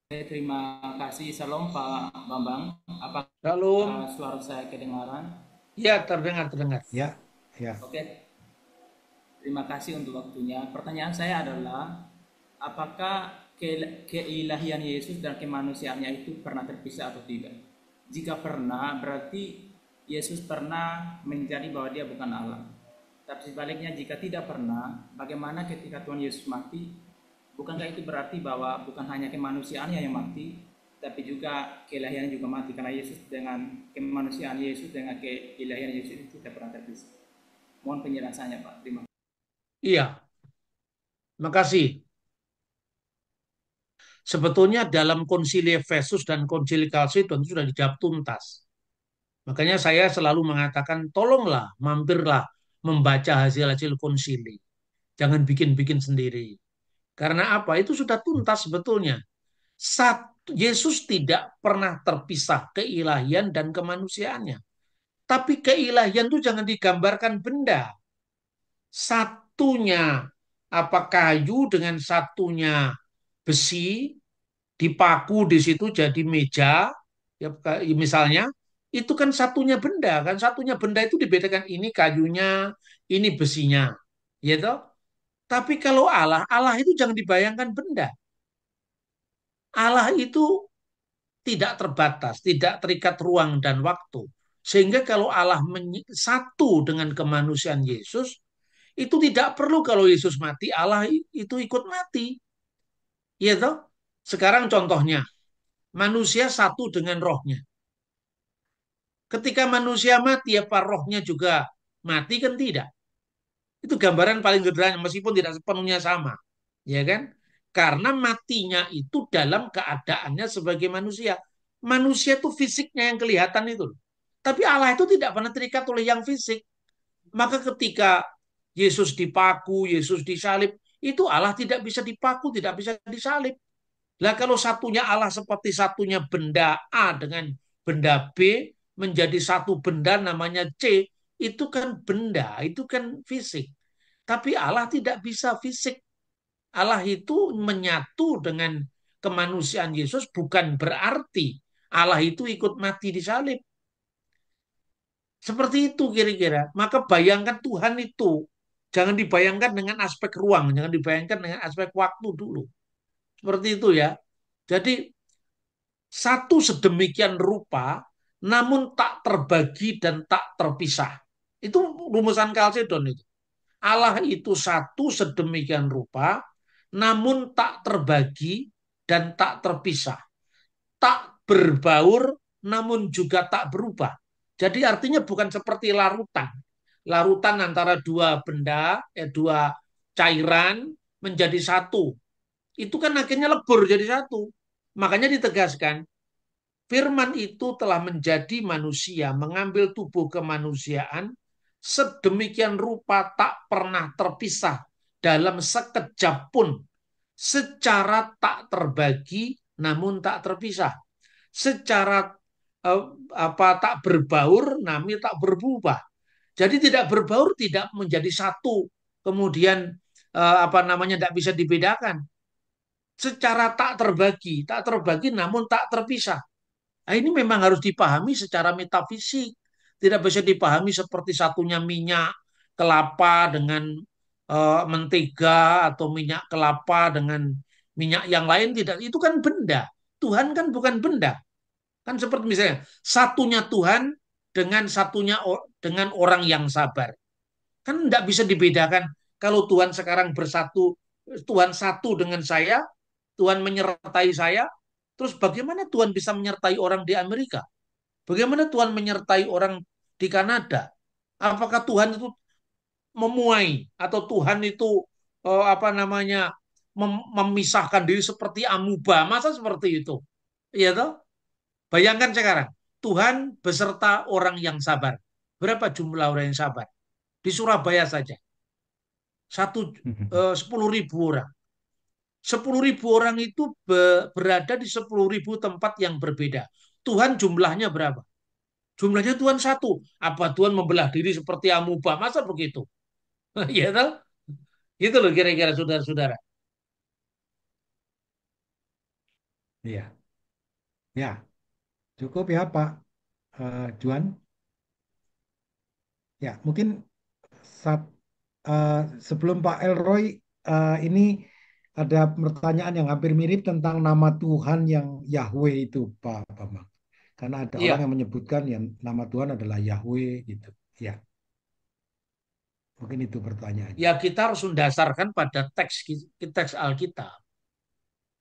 H: Terima kasih. Salam Pak Bambang. Apakah
B: Salam.
H: suara saya kedengaran?
B: Ya, terdengar, terdengar.
A: Ya, ya.
H: Oke. Terima kasih untuk waktunya. Pertanyaan saya adalah, apakah keilahian Yesus dan kemanusiaannya itu pernah terpisah atau tidak? Jika pernah, berarti Yesus pernah menjadi bahwa dia bukan Allah. Tapi sebaliknya, jika tidak pernah, bagaimana ketika Tuhan Yesus mati? Bukankah itu berarti bahwa bukan hanya kemanusiaannya yang mati, tapi juga keilahian juga mati, karena Yesus dengan kemanusiaan Yesus dengan keilahian Yesus itu tidak pernah terpisah. Mohon penjelasannya Pak. Terima kasih.
B: Iya, makasih. Sebetulnya dalam konsili Efesus dan konsili Kalsedon sudah dijawab tuntas. Makanya saya selalu mengatakan, tolonglah, mampirlah membaca hasil-hasil konsili. Jangan bikin-bikin sendiri. Karena apa? Itu sudah tuntas sebetulnya. Yesus tidak pernah terpisah keilahian dan kemanusiaannya. Tapi keilahian itu jangan digambarkan benda. Satunya apa kayu dengan satunya besi dipaku di situ jadi meja, ya misalnya itu kan satunya benda kan, satunya benda itu dibedakan ini kayunya, ini besinya, ya toh. Tapi kalau Allah, Allah itu jangan dibayangkan benda. Allah itu tidak terbatas, tidak terikat ruang dan waktu. Sehingga kalau Allah satu dengan kemanusiaan Yesus, itu tidak perlu kalau Yesus mati, Allah itu ikut mati. Ya toh? Sekarang contohnya, manusia satu dengan rohnya. Ketika manusia mati, apa rohnya juga mati kan tidak? Itu gambaran paling sederhana, meskipun tidak sepenuhnya sama. Ya kan? Karena matinya itu dalam keadaannya sebagai manusia. Manusia itu fisiknya yang kelihatan itu. Tapi Allah itu tidak pernah terikat oleh yang fisik. Maka ketika Yesus dipaku, Yesus disalib, itu Allah tidak bisa dipaku, tidak bisa disalib. Lah kalau satunya Allah seperti satunya benda A dengan benda B menjadi satu benda namanya C, itu kan benda, itu kan fisik. Tapi Allah tidak bisa fisik. Allah itu menyatu dengan kemanusiaan Yesus bukan berarti Allah itu ikut mati di salib. Seperti itu kira-kira. Maka bayangkan Tuhan itu jangan dibayangkan dengan aspek ruang, jangan dibayangkan dengan aspek waktu dulu. Seperti itu ya. Jadi satu sedemikian rupa namun tak terbagi dan tak terpisah. Itu rumusan Kalsedon itu. Allah itu satu sedemikian rupa, namun tak terbagi dan tak terpisah. Tak berbaur, namun juga tak berubah. Jadi artinya bukan seperti larutan. Larutan antara dua benda, dua cairan menjadi satu. Itu kan akhirnya lebur jadi satu. Makanya ditegaskan, Firman itu telah menjadi manusia, mengambil tubuh kemanusiaan, sedemikian rupa tak pernah terpisah dalam sekejap pun, secara tak terbagi namun tak terpisah, secara tak berbaur namun tak berubah. Jadi tidak berbaur, tidak menjadi satu, kemudian tidak bisa dibedakan. Secara tak terbagi namun tak terpisah. Nah, ini memang harus dipahami secara metafisik. Tidak bisa dipahami seperti satunya minyak kelapa dengan mentega atau minyak kelapa dengan minyak yang lain. Tidak, itu kan benda. Tuhan kan bukan benda. Kan seperti misalnya satunya Tuhan dengan orang yang sabar. Kan tidak bisa dibedakan kalau Tuhan sekarang bersatu, Tuhan satu dengan saya, Tuhan menyertai saya, terus bagaimana Tuhan bisa menyertai orang di Amerika? Bagaimana Tuhan menyertai orang di Kanada? Apakah Tuhan itu memuai atau Tuhan itu memisahkan diri seperti amuba? Masa seperti itu? Iya toh? Bayangkan sekarang, Tuhan beserta orang yang sabar. Berapa jumlah orang yang sabar? Di Surabaya saja, 10.000 orang. 10.000 orang itu berada di 10.000 tempat yang berbeda. Tuhan jumlahnya berapa? Jumlahnya Tuhan satu. Apa Tuhan membelah diri seperti amuba? Masa begitu? Ya tahu? Gitu loh kira-kira saudara-saudara.
A: Iya, ya, cukup ya Pak Juan. Ya, mungkin saat, eh, sebelum Pak Elroy, ini ada pertanyaan yang hampir mirip tentang nama Tuhan yang Yahweh itu, Pak Bambang. Karena ada orang
B: Iya,
A: yang menyebutkan yang nama Tuhan adalah Yahweh gitu. Ya, mungkin itu pertanyaannya.
B: ya kita harus mendasarkan pada teks Alkitab.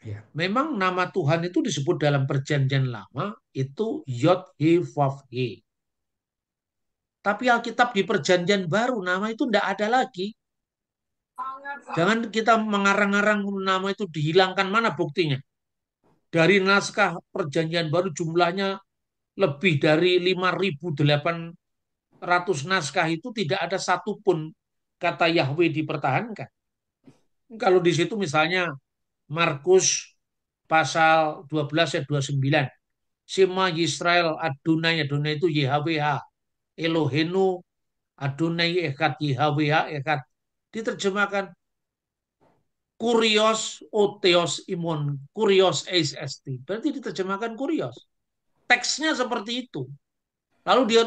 A: Ya,
B: Memang nama Tuhan itu disebut dalam Perjanjian Lama itu Yod He Vav He. Tapi Alkitab di Perjanjian Baru nama itu tidak ada lagi. Jangan kita mengarang-arang nama itu dihilangkan, mana buktinya? Dari naskah Perjanjian Baru jumlahnya lebih dari 5.800 naskah itu tidak ada satupun kata Yahweh dipertahankan. Kalau di situ misalnya Markus pasal 12 ayat 29. Shema Yisrael Adonai, Adonai itu YHWH. Elohenu Adonai Echad, YHWH Echad. Diterjemahkan Kurios Oteos Imon. Kurios Eis Esti. Berarti diterjemahkan Kurios. Teksnya seperti itu. Lalu dia,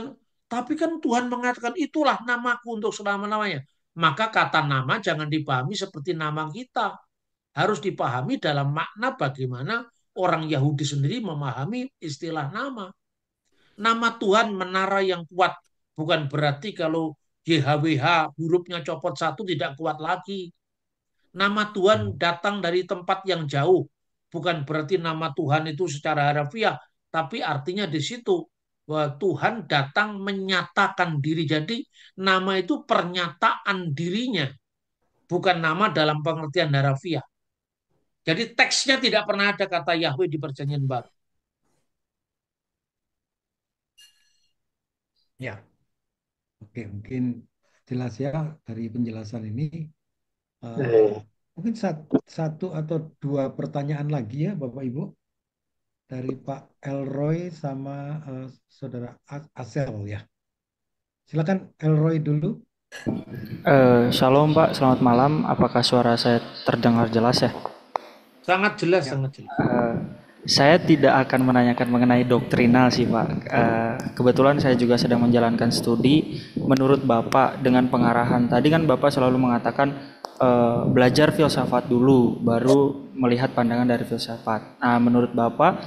B: tapi kan Tuhan mengatakan itulah namaku untuk selama-lamanya. Maka kata nama jangan dipahami seperti nama kita. Harus dipahami dalam makna bagaimana orang Yahudi sendiri memahami istilah nama. Nama Tuhan menara yang kuat. Bukan berarti kalau YHWH hurufnya copot satu tidak kuat lagi. Nama Tuhan datang dari tempat yang jauh. Bukan berarti nama Tuhan itu secara harfiah. Tapi artinya di situ bahwa Tuhan datang menyatakan diri. Jadi nama itu pernyataan dirinya. Bukan nama dalam pengertian harfiah. Jadi teksnya tidak pernah ada kata Yahweh di Perjanjian Baru.
A: ya, oke, mungkin jelas ya dari penjelasan ini. Mungkin satu atau dua pertanyaan lagi ya, Bapak Ibu, dari Pak Elroy sama Saudara Asel ya. Silakan Elroy dulu.
I: Shalom Pak, selamat malam. Apakah suara saya terdengar jelas ya?
B: Sangat jelas,
A: Ya.
B: sangat jelas.
I: Saya tidak akan menanyakan mengenai doktrinal sih Pak. Kebetulan saya juga sedang menjalankan studi. Menurut Bapak dengan pengarahan tadi kan Bapak selalu mengatakan belajar filsafat dulu, baru melihat pandangan dari filsafat. Nah, menurut Bapak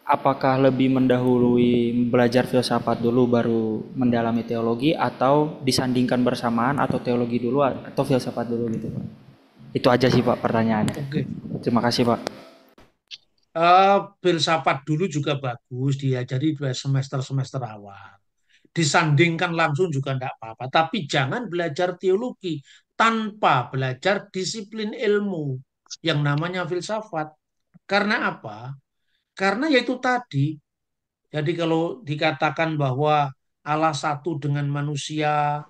I: apakah lebih mendahului belajar filsafat dulu baru mendalami teologi, atau disandingkan bersamaan, atau teologi dulu atau filsafat dulu gitu Pak. Itu aja sih Pak pertanyaannya.
B: Oke.
I: Terima kasih Pak.
B: Filsafat dulu juga bagus dia, jadi 2 semester awal. Disandingkan langsung juga enggak apa-apa, tapi jangan belajar teologi tanpa belajar disiplin ilmu yang namanya filsafat. Karena apa? Karena yaitu tadi, jadi kalau dikatakan bahwa Allah satu dengan manusia,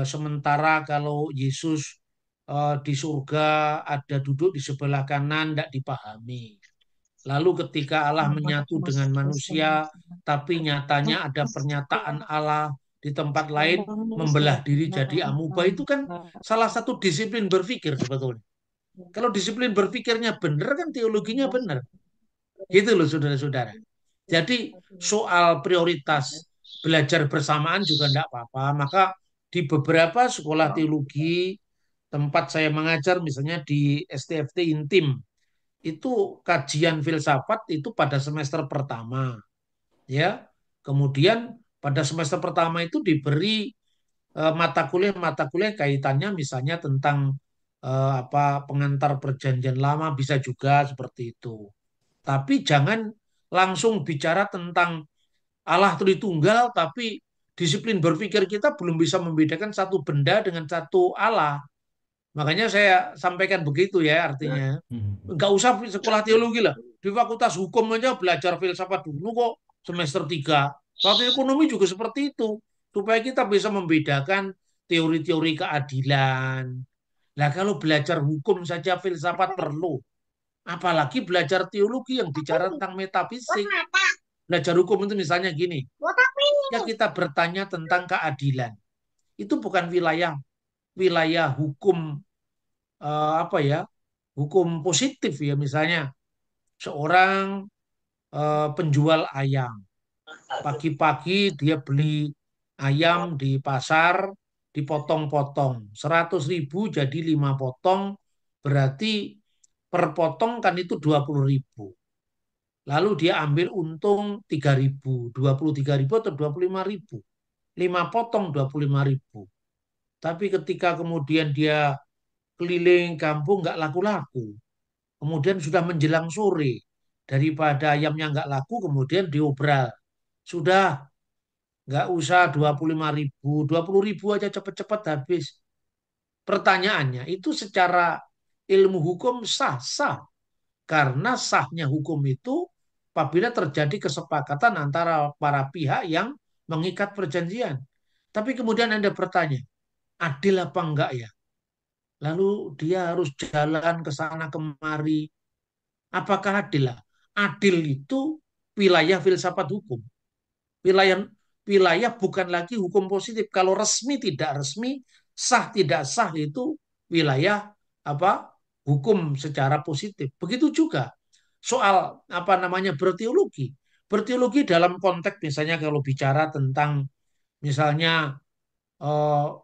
B: sementara kalau Yesus di surga ada duduk di sebelah kanan, tidak dipahami. Lalu ketika Allah menyatu dengan manusia, tapi nyatanya ada pernyataan Allah di tempat lain membelah diri jadi amuba, itu kan salah satu disiplin berpikir sebetulnya. Kalau disiplin berpikirnya benar kan teologinya benar. Gitu loh saudara-saudara. Jadi soal prioritas belajar bersamaan juga enggak apa-apa. Maka di beberapa sekolah teologi tempat saya mengajar, misalnya di STFT Intim, itu kajian filsafat itu pada semester pertama, ya. Kemudian pada semester pertama itu diberi mata kuliah kaitannya misalnya tentang apa pengantar perjanjian lama, bisa juga seperti itu. Tapi jangan langsung bicara tentang Allah Tritunggal, tapi disiplin berpikir kita belum bisa membedakan satu benda dengan satu Allah. Makanya saya sampaikan begitu ya, artinya. Nggak usah sekolah teologi lah. Di Fakultas Hukum aja belajar filsafat dulu kok semester 3. Fakultas Ekonomi juga seperti itu. Supaya kita bisa membedakan teori-teori keadilan. Nah kalau belajar hukum saja filsafat perlu. Apalagi belajar teologi yang bicara tentang metafisik. Belajar hukum itu misalnya gini. Ya kita bertanya tentang keadilan. Itu bukan wilayah hukum apa ya? Hukum positif ya, misalnya seorang penjual ayam. Pagi-pagi dia beli ayam di pasar, dipotong-potong. 100.000 jadi 5 potong, berarti per potong kan itu 20.000. Lalu dia ambil untung 3.000, 23.000 atau 25.000. 5 potong 25.000. Tapi ketika kemudian dia keliling kampung nggak laku-laku. Kemudian sudah menjelang sore. Daripada ayamnya nggak laku, kemudian diobral. Sudah, nggak usah 25.000. 20.000 aja cepet-cepet habis. Pertanyaannya, itu secara ilmu hukum sah-sah. Karena sahnya hukum itu apabila terjadi kesepakatan antara para pihak yang mengikat perjanjian. Tapi kemudian Anda bertanya, adil apa enggak ya? Lalu dia harus jalan ke sana kemari. Apakah adil? Adil itu wilayah filsafat hukum. Wilayah wilayah bukan lagi hukum positif. Kalau resmi tidak resmi, sah tidak sah itu wilayah apa? Hukum secara positif. Begitu juga soal apa namanya berteologi. Berteologi dalam konteks misalnya kalau bicara tentang misalnya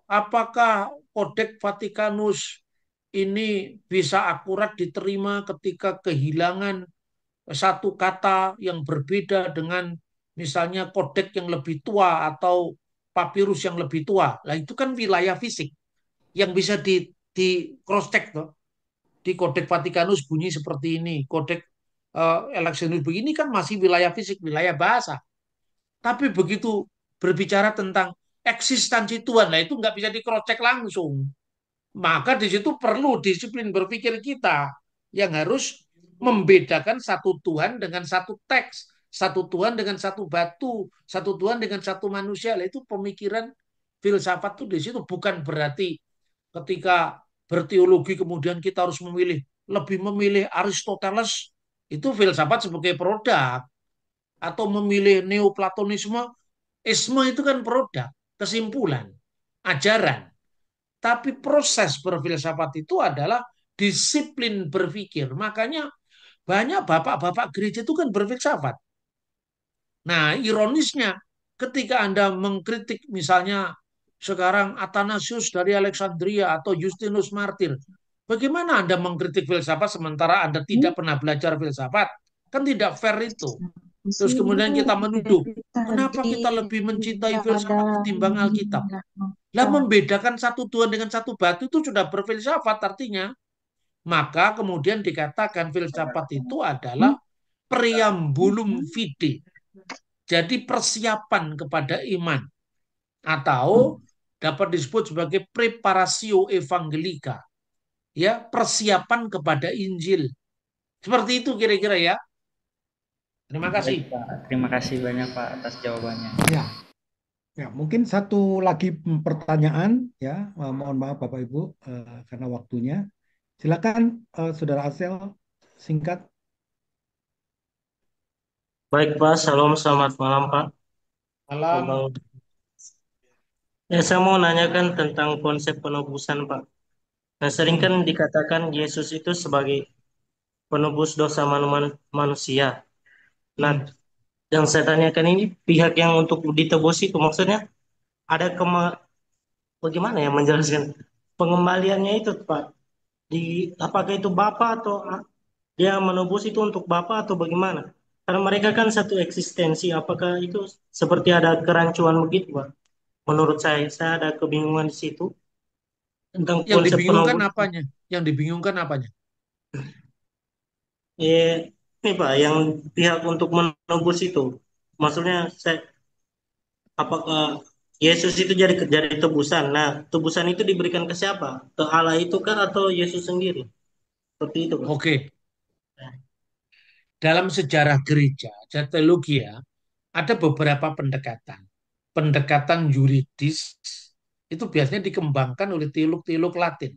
B: apakah Kodeks Vatikanus ini bisa akurat diterima ketika kehilangan satu kata yang berbeda dengan misalnya kodeks yang lebih tua atau papirus yang lebih tua. Lah itu kan wilayah fisik yang bisa di cross check tuh. Di Kodeks Vatikanus bunyi seperti ini, Kodeks Alexandrinus begini kan masih wilayah fisik, wilayah bahasa. Tapi begitu berbicara tentang eksistensi Tuhan, nah itu nggak bisa di cross check langsung. Maka di situ perlu disiplin berpikir kita yang harus membedakan satu Tuhan dengan satu teks, satu Tuhan dengan satu batu, satu Tuhan dengan satu manusia. Nah, itu pemikiran filsafat itu di situ bukan berarti ketika berteologi kemudian kita harus lebih memilih Aristoteles itu filsafat sebagai produk atau memilih Neoplatonisme, isme itu kan produk, kesimpulan, ajaran. Tapi proses berfilsafat itu adalah disiplin berpikir. Makanya banyak bapak-bapak gereja itu kan berfilsafat. Nah, ironisnya ketika Anda mengkritik misalnya sekarang Athanasius dari Alexandria atau Justinus Martir, bagaimana Anda mengkritik filsafat sementara Anda tidak pernah belajar filsafat? Kan tidak fair itu. Terus kemudian kita menuduh, kenapa kita lebih mencintai filsafat ketimbang Alkitab? Lah membedakan satu Tuhan dengan satu batu itu sudah berfilsafat artinya. Maka kemudian dikatakan filsafat itu adalah preambulum fide. Jadi persiapan kepada iman. Atau dapat disebut sebagai preparatio evangelika. Ya, persiapan kepada Injil. Seperti itu kira-kira ya. Terima kasih.
I: Baik, Pak. Terima kasih banyak Pak atas jawabannya.
A: Ya, ya mungkin satu lagi pertanyaan ya. Mohon maaf Bapak Ibu karena waktunya. Silakan Saudara Asel singkat.
J: Baik Pak, selamat malam Pak.
B: Malam.
J: Abang. Ya, saya mau nanyakan tentang konsep penebusan Pak. Nah, sering kan dikatakan Yesus itu sebagai penebus dosa manusia. Nah, yang saya tanyakan ini pihak yang untuk ditebus itu maksudnya ada bagaimana ya menjelaskan pengembaliannya itu Pak? Apakah itu Bapa atau dia menebus itu untuk Bapa atau bagaimana? Karena mereka kan satu eksistensi, apakah itu seperti ada kerancuan begitu Pak? Menurut saya ada kebingungan di situ tentang
B: Yang
J: konsep
B: dibingungkan
J: penebus.
B: apanya? Yang dibingungkan apanya?
J: Ini Pak, yang pihak untuk menebus itu, maksudnya apakah Yesus itu jadi tebusan? Nah, tebusan itu diberikan ke siapa? Ke Allah itu kan atau Yesus sendiri? Seperti itu Pak.
B: Oke. Dalam sejarah gereja, teologia, ada beberapa pendekatan. Pendekatan yuridis itu biasanya dikembangkan oleh teolog-teolog Latin.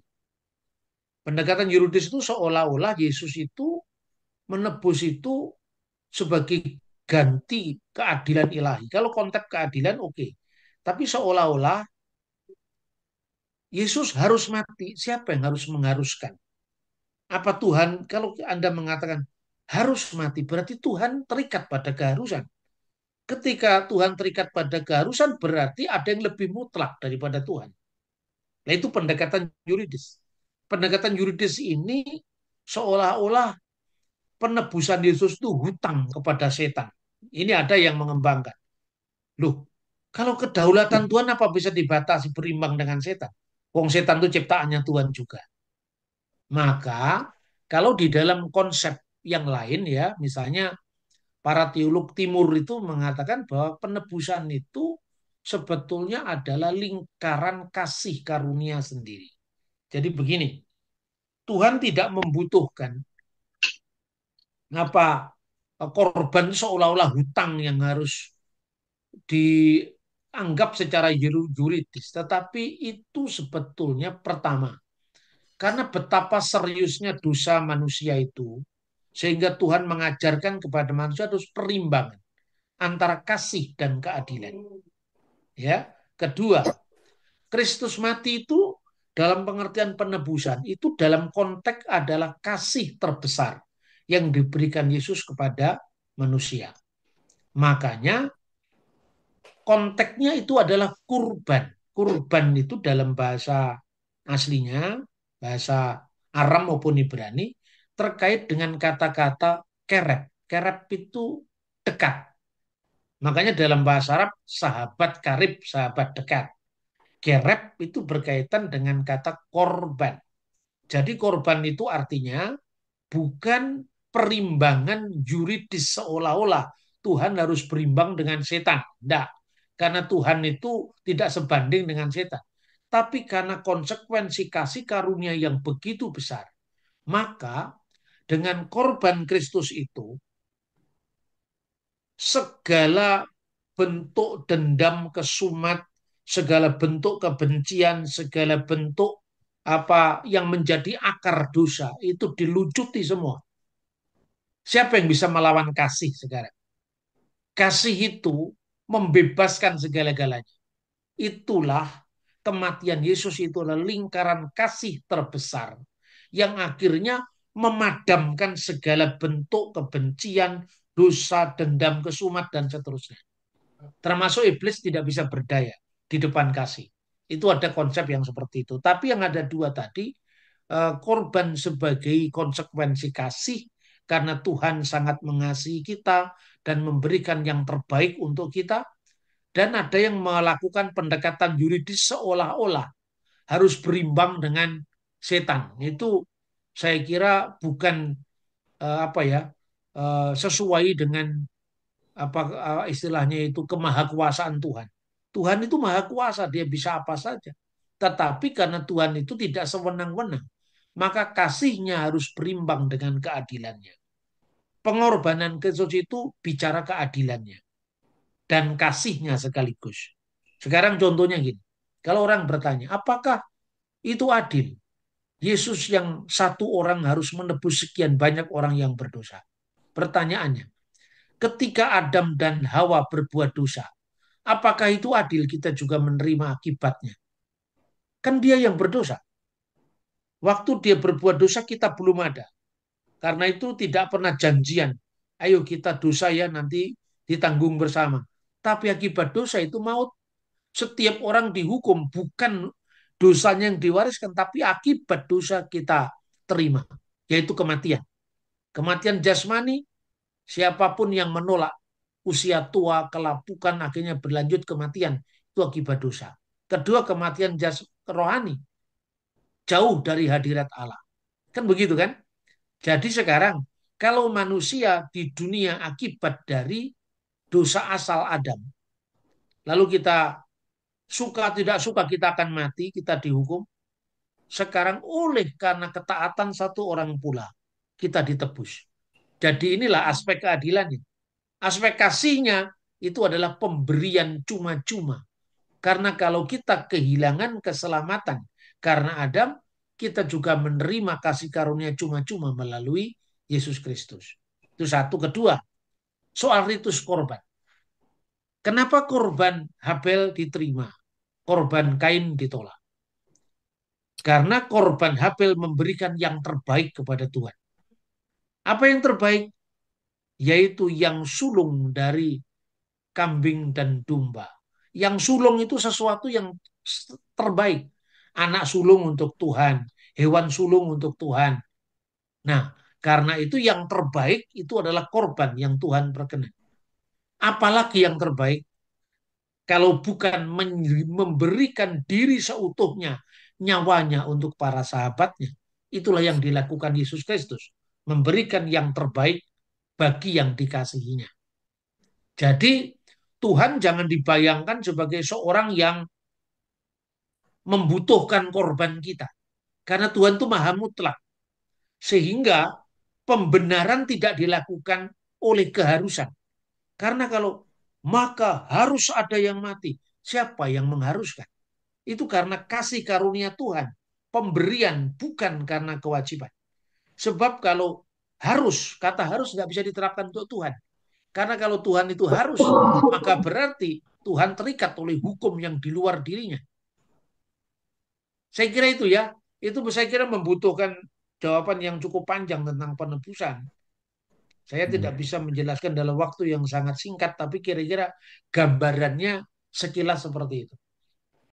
B: Pendekatan yuridis itu seolah-olah Yesus itu menebus itu sebagai ganti keadilan ilahi. Kalau konteks keadilan oke. Tapi seolah-olah Yesus harus mati. Siapa yang harus mengharuskan? Apa Tuhan, kalau Anda mengatakan harus mati, berarti Tuhan terikat pada keharusan. Ketika Tuhan terikat pada keharusan, berarti ada yang lebih mutlak daripada Tuhan. Nah, itu pendekatan yuridis. Pendekatan yuridis ini seolah-olah penebusan Yesus itu hutang kepada setan. Ini ada yang mengembangkan. Loh, kalau kedaulatan Tuhan apa bisa dibatasi berimbang dengan setan? Wong setan itu ciptaannya Tuhan juga. Maka kalau di dalam konsep yang lain ya, misalnya para teolog timur itu mengatakan bahwa penebusan itu sebetulnya adalah lingkaran kasih karunia sendiri. Jadi begini, Tuhan tidak membutuhkan korban seolah-olah hutang yang harus dianggap secara yuridis, tetapi itu sebetulnya pertama karena betapa seriusnya dosa manusia itu, sehingga Tuhan mengajarkan kepada manusia harus perimbangan antara kasih dan keadilan. Ya, kedua, Kristus mati itu dalam pengertian penebusan itu dalam konteks adalah kasih terbesar yang diberikan Yesus kepada manusia. Makanya konteksnya itu adalah kurban. Kurban itu dalam bahasa aslinya, bahasa Aram maupun Ibrani, terkait dengan kata-kata kerep. Kerep itu dekat. Makanya dalam bahasa Arab, sahabat karib, sahabat dekat. Kerep itu berkaitan dengan kata korban. Jadi korban itu artinya bukan perimbangan yuridis seolah-olah Tuhan harus berimbang dengan setan. Tidak. Karena Tuhan itu tidak sebanding dengan setan. Tapi karena konsekuensi kasih karunia yang begitu besar, maka dengan korban Kristus itu, segala bentuk dendam kesumat, segala bentuk kebencian, segala bentuk apa yang menjadi akar dosa itu dilucuti semua. Siapa yang bisa melawan kasih sekarang? Kasih itu membebaskan segala-galanya. Itulah kematian Yesus, itu adalah lingkaran kasih terbesar yang akhirnya memadamkan segala bentuk kebencian, dosa, dendam, kesumat, dan seterusnya. Termasuk iblis tidak bisa berdaya di depan kasih. Itu ada konsep yang seperti itu. Tapi yang ada dua tadi, korban sebagai konsekuensi kasih, karena Tuhan sangat mengasihi kita dan memberikan yang terbaik untuk kita. Dan ada yang melakukan pendekatan yuridis seolah-olah harus berimbang dengan setan. Itu saya kira bukan sesuai dengan apa istilahnya itu kemahakuasaan Tuhan. Tuhan itu maha kuasa, dia bisa apa saja. Tetapi karena Tuhan itu tidak sewenang-wenang, maka kasihnya harus berimbang dengan keadilannya. Pengorbanan Kristus itu bicara keadilannya dan kasihnya sekaligus. Sekarang contohnya gini, kalau orang bertanya, apakah itu adil? Yesus yang satu orang harus menebus sekian banyak orang yang berdosa. Pertanyaannya, ketika Adam dan Hawa berbuat dosa, apakah itu adil kita juga menerima akibatnya? Kan dia yang berdosa. Waktu dia berbuat dosa kita belum ada. Karena itu tidak pernah janjian. Ayo kita dosa ya nanti ditanggung bersama. Tapi akibat dosa itu maut. Setiap orang dihukum bukan dosanya yang diwariskan, tapi akibat dosa kita terima, yaitu kematian. Kematian jasmani, siapapun yang menolak usia tua, kelapukan, akhirnya berlanjut kematian, itu akibat dosa. Kedua, kematian rohani, jauh dari hadirat Allah. Kan begitu kan? Jadi sekarang, kalau manusia di dunia akibat dari dosa asal Adam, lalu kita suka tidak suka kita akan mati, kita dihukum. Sekarang oleh karena ketaatan satu orang pula, kita ditebus. Jadi inilah aspek keadilannya. Aspek kasihnya itu adalah pemberian cuma-cuma. Karena kalau kita kehilangan keselamatan karena Adam, kita juga menerima kasih karunia cuma-cuma melalui Yesus Kristus. Itu satu. Kedua, soal ritus korban. Kenapa korban Habel diterima? Korban Kain ditolak. Karena korban Habel memberikan yang terbaik kepada Tuhan. Apa yang terbaik? Yaitu yang sulung dari kambing dan domba. Yang sulung itu sesuatu yang terbaik. Anak sulung untuk Tuhan, hewan sulung untuk Tuhan. Nah, karena itu yang terbaik itu adalah korban yang Tuhan perkenan. Apalagi yang terbaik? Kalau bukan memberikan diri seutuhnya, nyawanya untuk para sahabatnya. Itulah yang dilakukan Yesus Kristus. Memberikan yang terbaik bagi yang dikasihinya. Jadi Tuhan jangan dibayangkan sebagai seorang yang membutuhkan korban kita. Karena Tuhan itu maha mutlak. Sehingga pembenaran tidak dilakukan oleh keharusan. Karena kalau maka harus ada yang mati. Siapa yang mengharuskan? Itu karena kasih karunia Tuhan. Pemberian bukan karena kewajiban. Sebab kalau harus, kata harus nggak bisa diterapkan untuk Tuhan. Karena kalau Tuhan itu harus, maka berarti Tuhan terikat oleh hukum yang di luar dirinya. Saya kira itu ya. Itu saya kira membutuhkan jawaban yang cukup panjang tentang penebusan. Saya tidak bisa menjelaskan dalam waktu yang sangat singkat, tapi kira-kira gambarannya sekilas seperti itu.